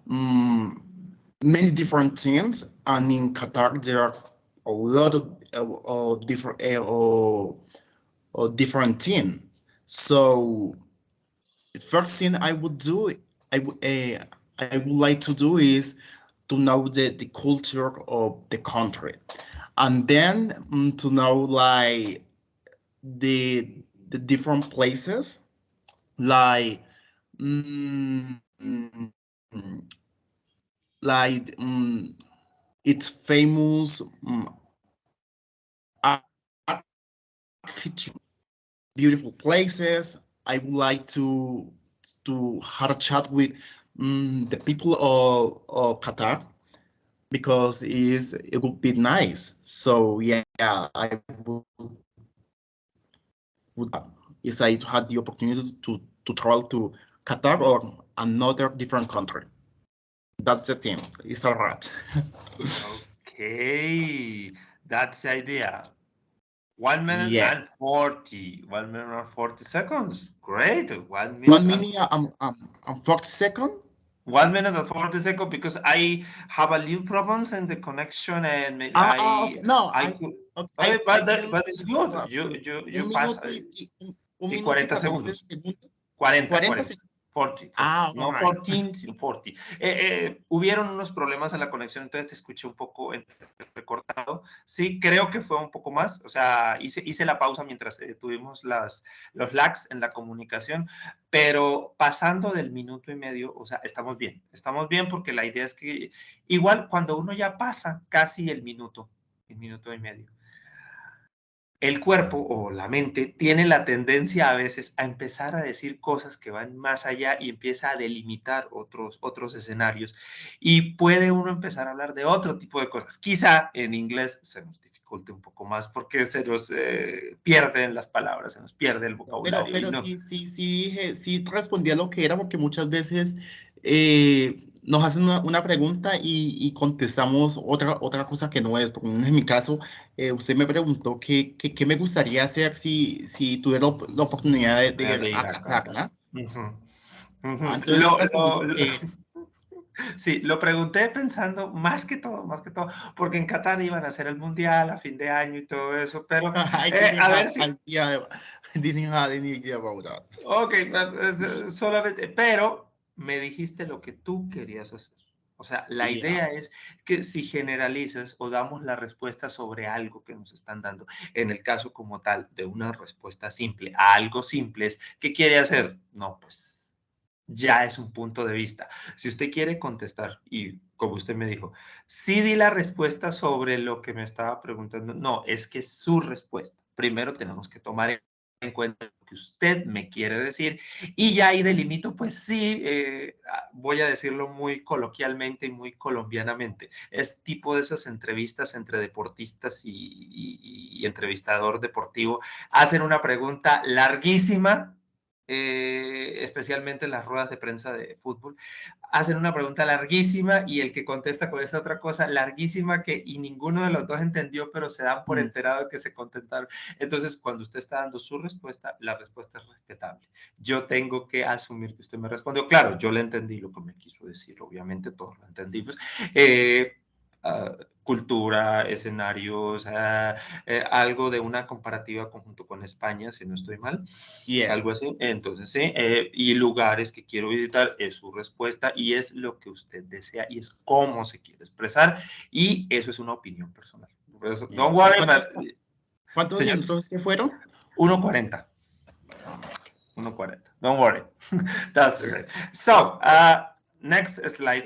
many different things, and in Qatar there are a lot of different things. So the first thing I would do, I would like to do is to know the culture of the country, and then to know like the different places, like mm, like it's famous architecture, beautiful places. I would like to have a chat with the people of Qatar because it would be nice. So yeah, I would if I had the opportunity to travel to Qatar or another different country. That's the thing. It's a rat. Okay, that's the idea. 1 minute Yeah. and 40. 1 minute and 40 seconds. Great. 1 minute. 1 minute and 40 seconds. 1 minute and 40 seconds because I have a little problems in the connection and Okay. No, I could. I But it's good. You pass un y minuto y 40 14 segundos. segundos. 40, 40 40. segundos. 40, 40. Ah, No all right. 14, sino 40. Hubieron unos problemas en la conexión, entonces te escuché un poco recortado. Sí, creo que fue un poco más. O sea, hice la pausa mientras tuvimos los lags en la comunicación, pero pasando del minuto y medio, o sea, estamos bien. Estamos bien porque la idea es que igual cuando uno ya pasa casi el minuto y medio, el cuerpo o la mente tiene la tendencia a veces a empezar a decir cosas que van más allá y empieza a delimitar otros escenarios y puede uno empezar a hablar de otro tipo de cosas. Quizá en inglés se nos dificulte un poco más porque se nos pierden las palabras, se nos pierde el vocabulario. Pero no. sí respondí a lo que era, porque muchas veces nos hacen una pregunta y contestamos otra cosa que no es. Por ejemplo, en mi caso, usted me preguntó qué me gustaría hacer si tuviera la oportunidad de ir De a ir a Qatar, Qatar. ¿no? Entonces Lo, respondí lo, Sí, lo pregunté pensando más que todo, porque en Qatar iban a hacer el mundial a fin de año y todo eso, pero I didn't a ver have si, idea, didn't have any idea about that. ok, solamente, pero me dijiste lo que tú querías hacer. O sea, la Yeah. idea es que si generalizas o damos la respuesta sobre algo que nos están dando, en el caso como tal de una respuesta simple a algo simple, es, ¿qué quiere hacer? No, pues ya es un punto de vista. Si usted quiere contestar, y como usted me dijo, sí di la respuesta sobre lo que me estaba preguntando, no, es que es su respuesta. Primero tenemos que tomar en cuenta lo que usted me quiere decir y ya ahí delimito, pues sí, voy a decirlo muy coloquialmente y muy colombianamente. Es tipo de esas entrevistas entre deportistas y entrevistador deportivo. Hacen una pregunta larguísima, especialmente en las ruedas de prensa de fútbol, hacen una pregunta larguísima y el que contesta con esa otra cosa larguísima que y ninguno de los dos entendió, pero se dan por enterado de que se contestaron. Entonces, cuando usted está dando su respuesta, la respuesta es respetable. Yo tengo que asumir que usted me respondió. Claro, yo le entendí lo que me quiso decir, obviamente todos lo entendimos. cultura, escenarios, algo de una comparativa conjunto con España, si no estoy mal, algo así. Entonces, sí, y lugares que quiero visitar es su respuesta y es lo que usted desea y es cómo se quiere expresar y eso es una opinión personal. Pues, don't worry, ¿Cuántos señor, minutos que fueron? 1:40. 1:40. Don't worry. That's great. So, next slide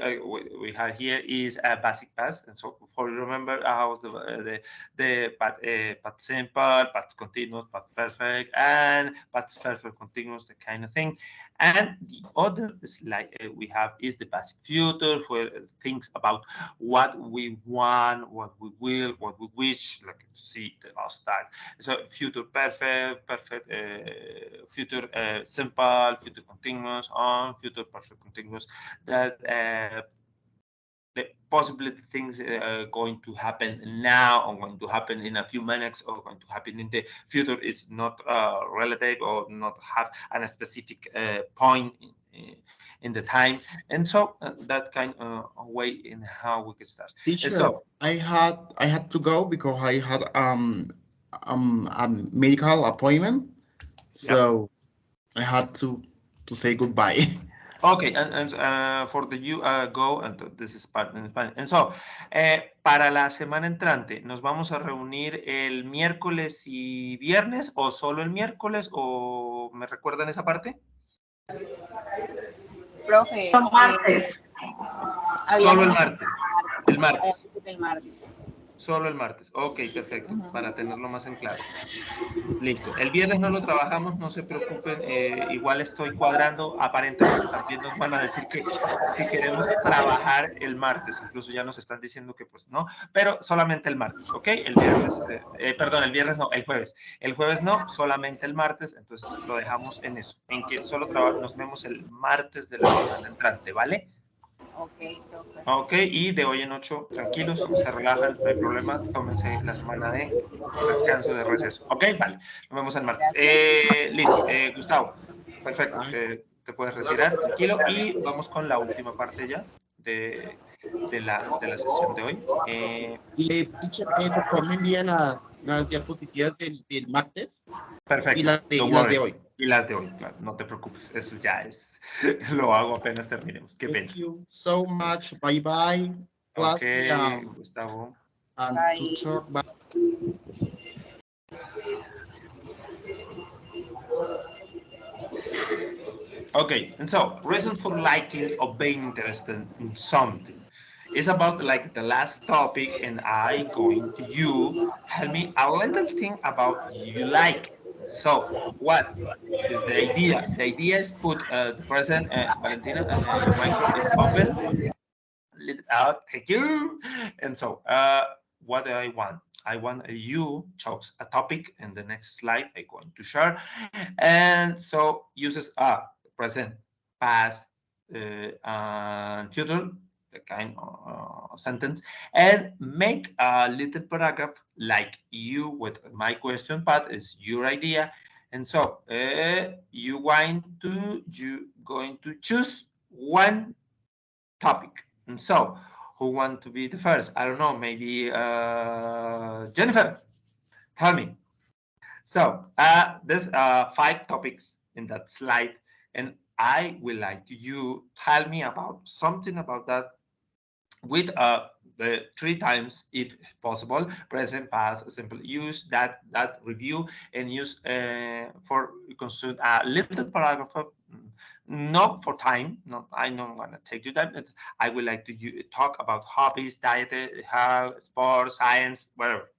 we have here is a basic pass. And so, for remember how the past simple, past continuous, past perfect, and past perfect continuous, the kind of thing. And the other slide we have is the basic future, where things about what we want, what we will, what we wish, like see the last time. So future perfect, perfect, future simple, future continuous, on future perfect continuous. That the possibility things going to happen now or going to happen in a few minutes or going to happen in the future is not relative or not have a specific point in the time, and so that kind of way in how we can start. Teacher, So I had to go because I had a medical appointment, so I had to say goodbye. okay, and for the you go, and this is part in Spanish. And so, para la semana entrante, ¿nos vamos a reunir el miércoles y viernes o solo el miércoles o me recuerdan esa parte? Profe, Los martes. Solo el martes. El martes. El martes. Solo el martes. Ok, perfecto. Para tenerlo más en claro. Listo. El viernes no lo trabajamos, no se preocupen. Igual estoy cuadrando. Aparentemente también nos van a decir que si queremos trabajar el martes, incluso ya nos están diciendo que pues no, pero solamente el martes, ¿ok? El viernes, perdón, el viernes no, el jueves. El jueves no, solamente el martes. Entonces lo dejamos en eso, en que solo nos vemos el martes de la semana entrante, ¿vale? Ok, profe. Ok, y de hoy en 8, tranquilos, se relajan, no hay problema, tómense la semana de descanso, de receso. Ok, vale, nos vemos el martes. Listo, Gustavo, perfecto, te puedes retirar, tranquilo, y vamos con la última parte ya de la sesión de hoy. Sí, teacher, por favor me envían las diapositivas del martes Perfecto, y las don't de worry. hoy. Y las de hoy, claro, no te preocupes, eso ya es, lo hago apenas terminemos, qué pena. Thank you so much, bye bye. Ok, Class, Gustavo. and Bye. teacher, bye. Okay, and so reason for liking or being interested in something is about like the last topic, and I going to you tell me a little thing about you like. So what is the idea? The idea is put the present Valentina, your micro is open. Let it out. Thank you. And so what do I want? I want you chose a topic in the next slide I'm going to share. And so uses present, past, and future, the kind of sentence, and make a little paragraph like you with my question, but it's your idea. And so you going to choose one topic. And so who want to be the first? I don't know, maybe Jennifer, tell me. So there's 5 topics in that slide, and I would like you tell me about something about that with the 3 times, if possible, present, past, simple. Use that review and use for consume a little paragraph of, not for time. Not, I don't want to take you that. But I would like to talk about hobbies, diet, health, sports, science, whatever.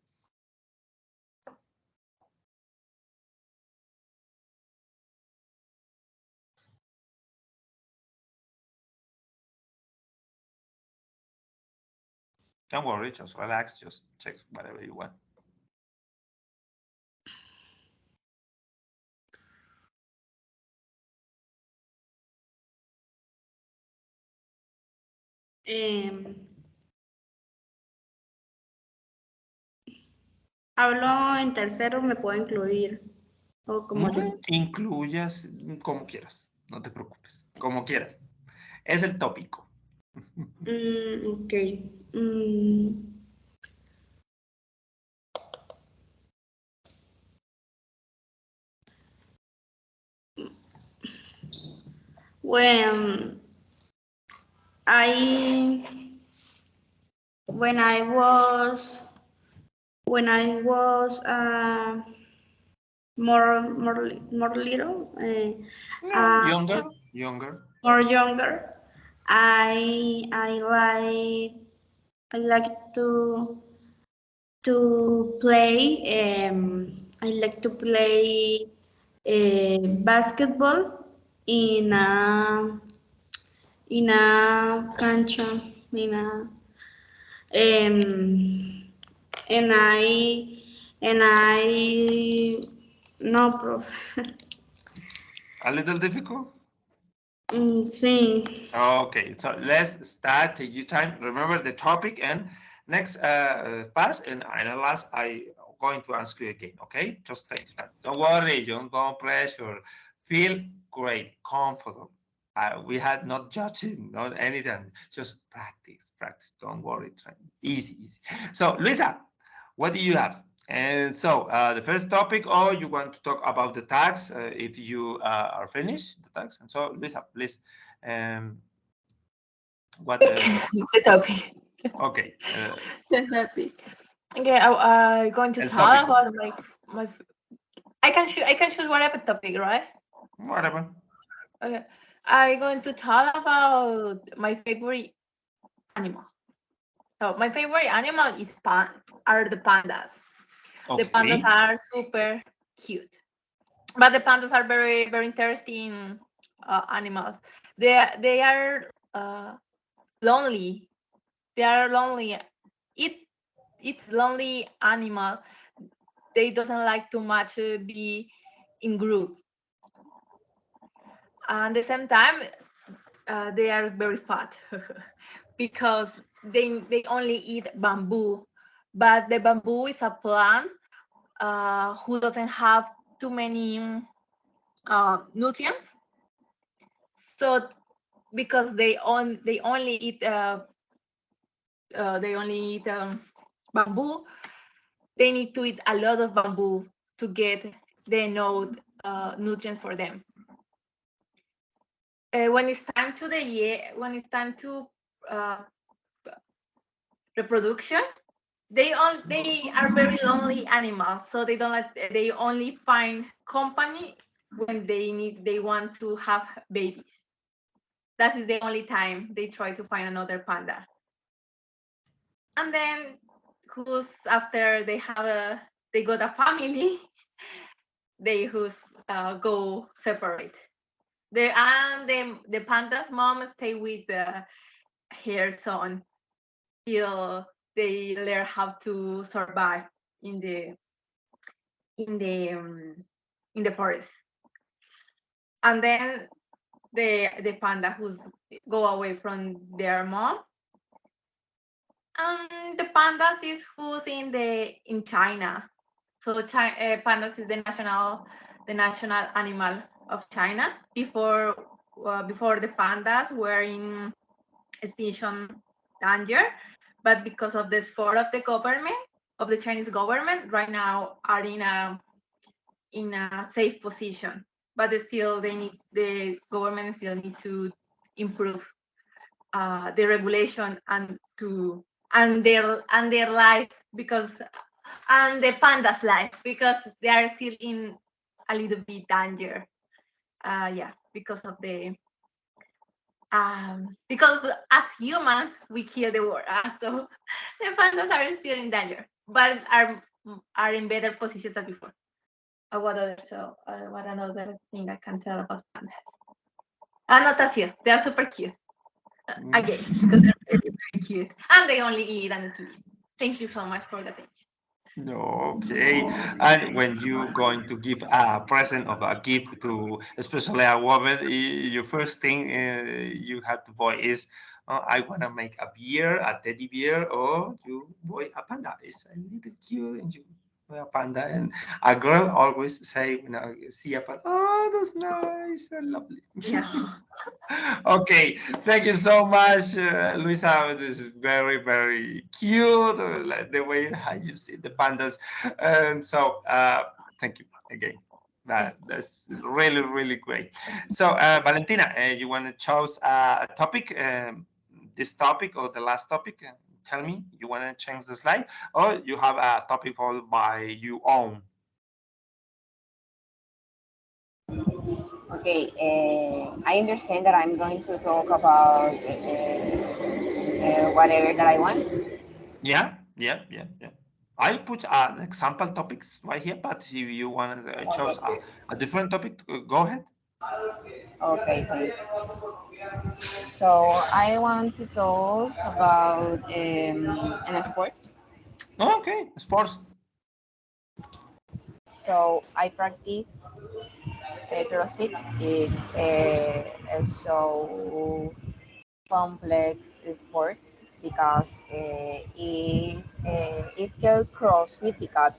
Don't worry, just relax, just check whatever you want. Hablo en tercero, me puedo incluir. O como yo. Incluyas como quieras, no te preocupes, como quieras. Es el tópico. Ok. mm, when I when I was when I was more little, No, uh, younger. more younger, I like to play. I like to play basketball in a cancha, in a and I no, prof. A little difficult. Sí. Okay, so let's start. Take your time. Remember the topic and next pass and last I going to ask you again. Okay, just take your time. Don't worry. Don't pressure. Feel great, comfortable. We had not judging, not anything. Just practice, practice. Don't worry. Try. Easy, easy. So, Luisa, what do you have? And so the first topic, or you want to talk about the tags if you are finished the tags. And so, Luisa, please. Um, what? The topic. Okay. The topic. Okay, I'm going to El talk tópico. about my. I can choose whatever topic, right? Whatever. Okay. I'm going to talk about my favorite animal. So my favorite animal are the pandas. The pandas Okay. are super cute, but the pandas are very interesting animals. They are lonely. They are lonely. It it's lonely animal. They doesn't like too much be in group. And at the same time, they are very fat because they only eat bamboo, but the bamboo is a plant who doesn't have too many nutrients. So because they only eat bamboo, they need to eat a lot of bamboo to get the enough nutrients for them. When it's time to the year, when it's time to uh, reproduction, they are very lonely animals, so they only find company when they want to have babies. That is the only time they try to find another panda. And then who's after they got a family, they who's go separate. The panda's mom stay with her son till they learn how to survive in the in the um, in the forest. And then the panda who's go away from their mom. And the pandas is who's in China. So pandas is the national animal of China. Before the pandas were in extinction danger, but because of the support of the government, of the Chinese government, right now are in a safe position. But still, the government still need to improve the regulation and their life because and the pandas life because they are still in a little bit danger. Yeah, because of the because as humans we kill the world, so the pandas are still in danger, but are in better positions than before. What another thing I can tell about pandas? Not as you. They are super cute. Again, because they're very cute and they only eat and sleep. Thank you so much for the attention. Okay. And when you going to give a present of a gift to especially a woman, your first thing you have to buy is I want to make a beer, a teddy bear, or you buy a panda. It's a little cute and you a panda, and a girl always say when I see a panda, "Oh, that's nice and lovely." Yeah. Okay, thank you so much, Luisa. This is very, very cute, like the way how you see the pandas. And so, thank you again. That's really, really great. So, Valentina, you want to choose a topic, this topic or the last topic? Tell me, you want to change the slide, or you have a topic followed by you own? Okay, I understand that I'm going to talk about whatever that I want. Yeah, yeah, yeah, yeah. I put an example topics right here, but if you want to choose Okay, a different topic, go ahead. okay, thanks. So I want to talk about an sport. Okay, sports. So I practice CrossFit. It's a so complex sport because it's called CrossFit because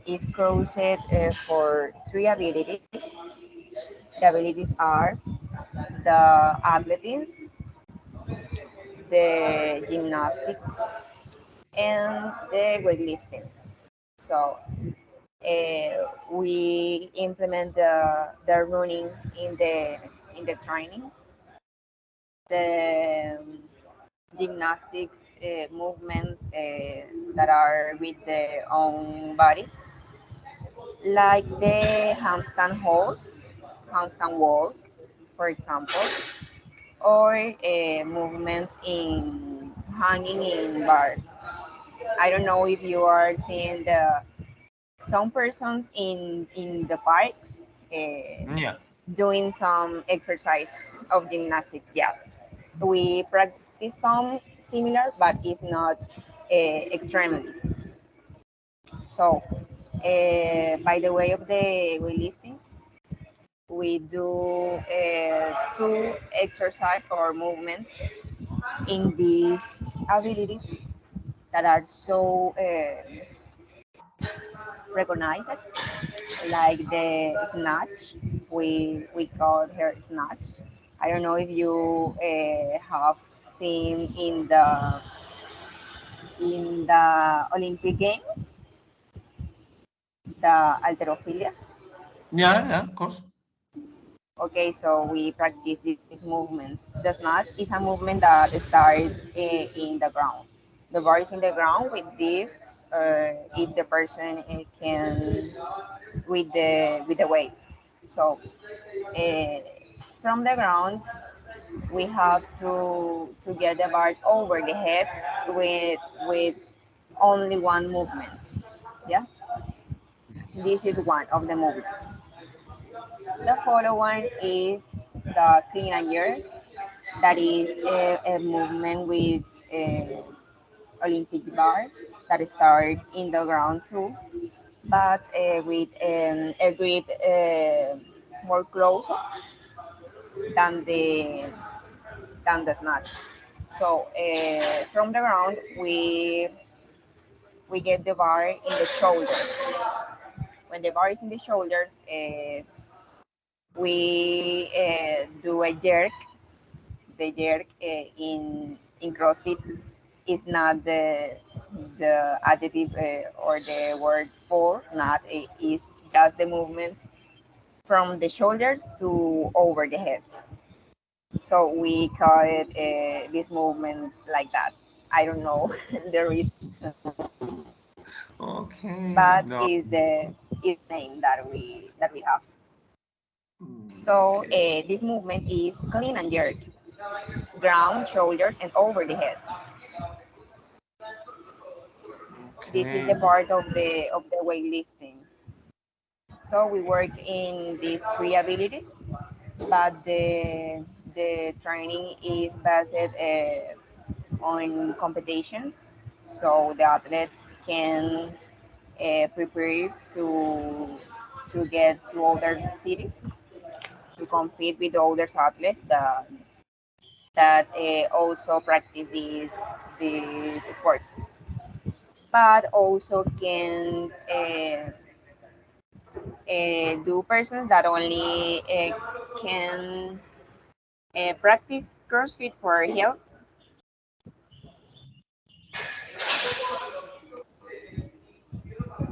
it's crossed for three abilities. The abilities are the athletics, the gymnastics, and the weightlifting. So we implement the running in the trainings, the gymnastics movements that are with the own body, like the handstand hold, handstand walk, for example, or movements in hanging in bar. I don't know if you are seeing the some persons in the parks Yeah. doing some exercise of gymnastics. Yeah, we practice some similar, but it's not extremely. So, by the way of the weightlifting, we do two exercise or movements in this ability that are so recognized, like the snatch. We call her snatch. I don't know if you have seen in the Olympic Games the alterophilia. Yeah, yeah, of course. Okay, so we practice these movements. The snatch is a movement that starts in the ground. The bar is in the ground with discs. If the person can with the weight. So uh, from the ground, we have to get the bar over the head with only one movement. Yeah, this is one of the movements. The follow one is the clean and jerk. That is a movement with Olympic bar that start in the ground too, but with a grip more close than the snatch. So from the ground, we get the bar in the shoulders. When the bar is in the shoulders, we do a jerk. The jerk in CrossFit is not the adjective or the word pull. Not is just the movement from the shoulders to over the head. So we call it these movements like that. I don't know the reason, Okay. but No. is the name that we have. So Okay. this movement is clean and jerk, ground, shoulders, and over the head. This is the Okay. part of the weightlifting. So we work in these three abilities, but the training is based on competitions, so the athletes can prepare to get to other cities to compete with other athletes that also practice these sports. but also can do persons that only can practice CrossFit for health.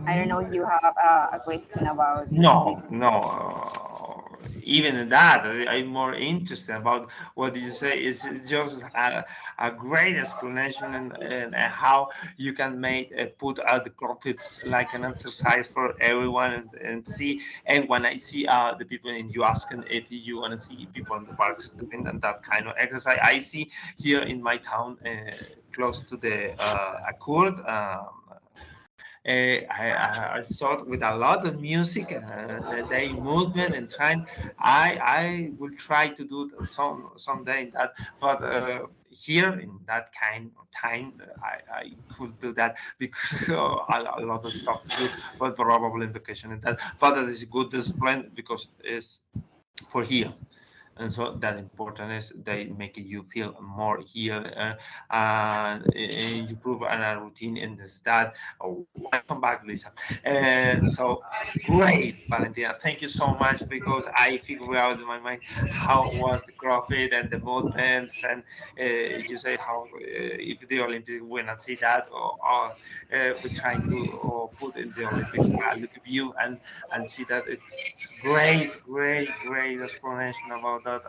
I don't know if you have a question about No, this. no. Even in that, I'm more interested about what you say. It's just a great explanation and how you can make put out the profits like an exercise for everyone and see. And when I see the people and you asking if you want to see people in the parks doing that kind of exercise, I see here in my town close to the Accord. I saw it with a lot of music, they movement and trying. I will try to do someday in that, but here in that kind of time, I could do that because a lot of stuff to do, but probably in vacation and that. But that is good discipline because it's for here, and so that important is they make you feel more here and you prove a routine in this that. Oh, welcome back, Lisa. And so great, Valentina, thank you so much because I figured out in my mind how was the profit and the movements and you say how if the Olympics will not see that or we try to put in the Olympics a look view and see that it's great explanation about that.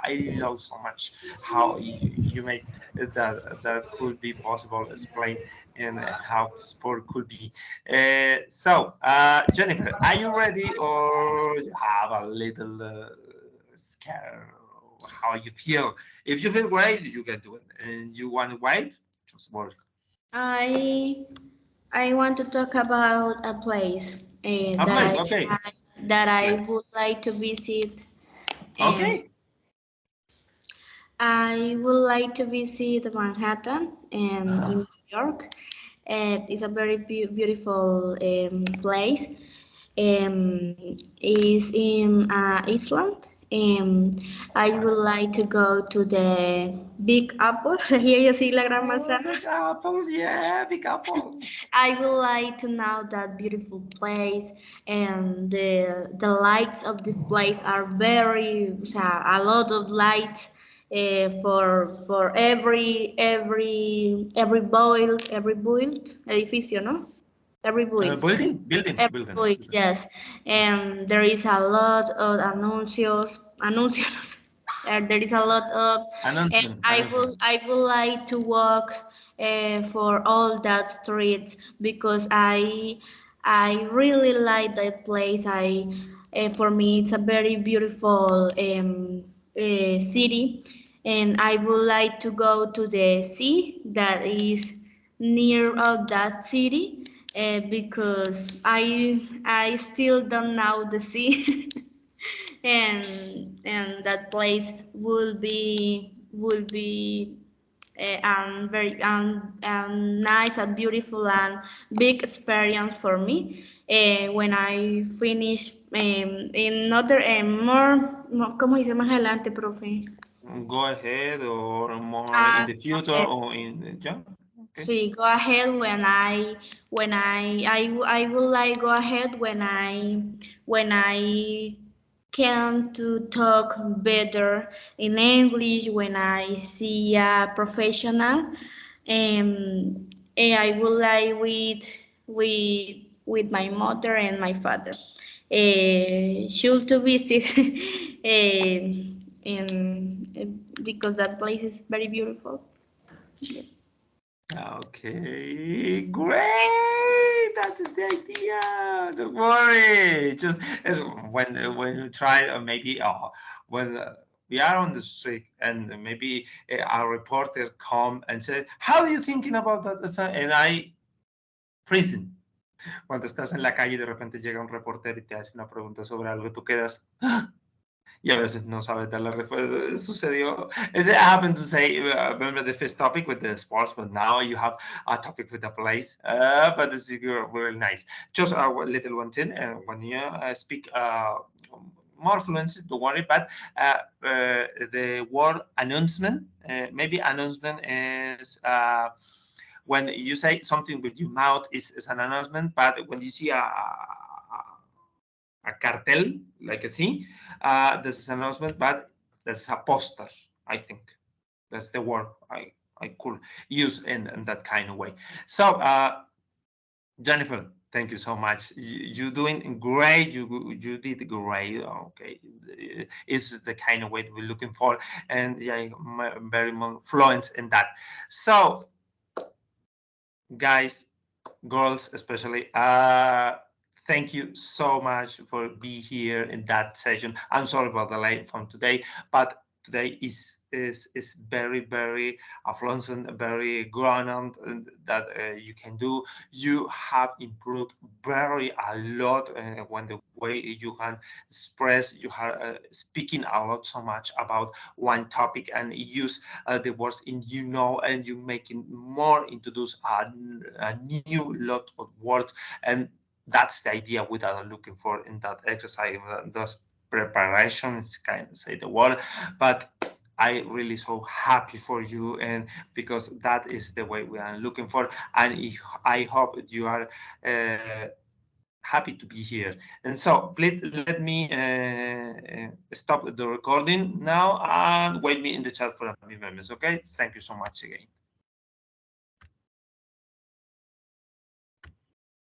I love so much how you make that could be possible explain and how sport could be. Jennifer, are you ready or you have a little scare? How you feel? If you feel great, you can do it, and you want to wait, just work. I I want to talk about a place A place, okay, that I great, would like to visit. And okay. I would like to visit Manhattan and in New York. It's a very beautiful place. Is in Iceland. I would like to go to the Big Apple. Here you see la gran Oh, manzana. big apple, yeah, big apple. I would like to know that beautiful place, and the lights of this place are very a lot of lights for every build edificio, no? Every build. Every build, Building. yes. And there is a lot of anuncios. There is a lot of, and Announcement. I would like to walk for all that streets because I really like that place. For me it's a very beautiful city, and I would like to go to the sea that is near of that city because I still don't know the sea. And that place will be very nice and beautiful and big experience for me when I finish in other ¿cómo dice más adelante, profe? Go ahead or more in Ah, the future or in yeah. Okay. sí, go ahead I will like go ahead when I can to talk better in English when I see a professional. And I would like with my mother and my father. Should to visit because that place is very beautiful. Okay, great. That is the idea. Don't worry. Just as when you try, maybe when we are on the street and maybe a reporter come and say, "How are you thinking about that?" And I freezing. Cuando estás en la calle y de repente llega un reportero y te hace una pregunta sobre algo, tú quedas y a veces no sabes dar la respuesta. Sucedió. It happened to say, remember the first topic with the sports, but now you have a topic with the place. But this is really nice. Just a little one thing, and when you speak more fluency, don't worry, but the word announcement, maybe announcement is when you say something with your mouth is an announcement, but when you see a cartel, like a thing, this is an announcement, but that's a poster, I think. That's the word I could use in that kind of way. So, Jennifer, thank you so much. You're doing great. You did great. Okay, it's the kind of way we're looking for, and yeah, I'm very fluent in that. So, guys, girls especially, thank you so much for being here in that session. I'm sorry about the late from today, but today is very affluent, very grown up, that you can do. You have improved very a lot when the way you can express, you are speaking a lot so much about one topic and use the words in and you making more into those a new lot of words, and that's the idea we are looking for in that exercise. Those preparations, kind of say the word, but I really so happy for you, and because that is the way we are looking for, and I hope you are happy to be here. And so please let me stop the recording now and wait me in the chat for a few moments. Okay, thank you so much again.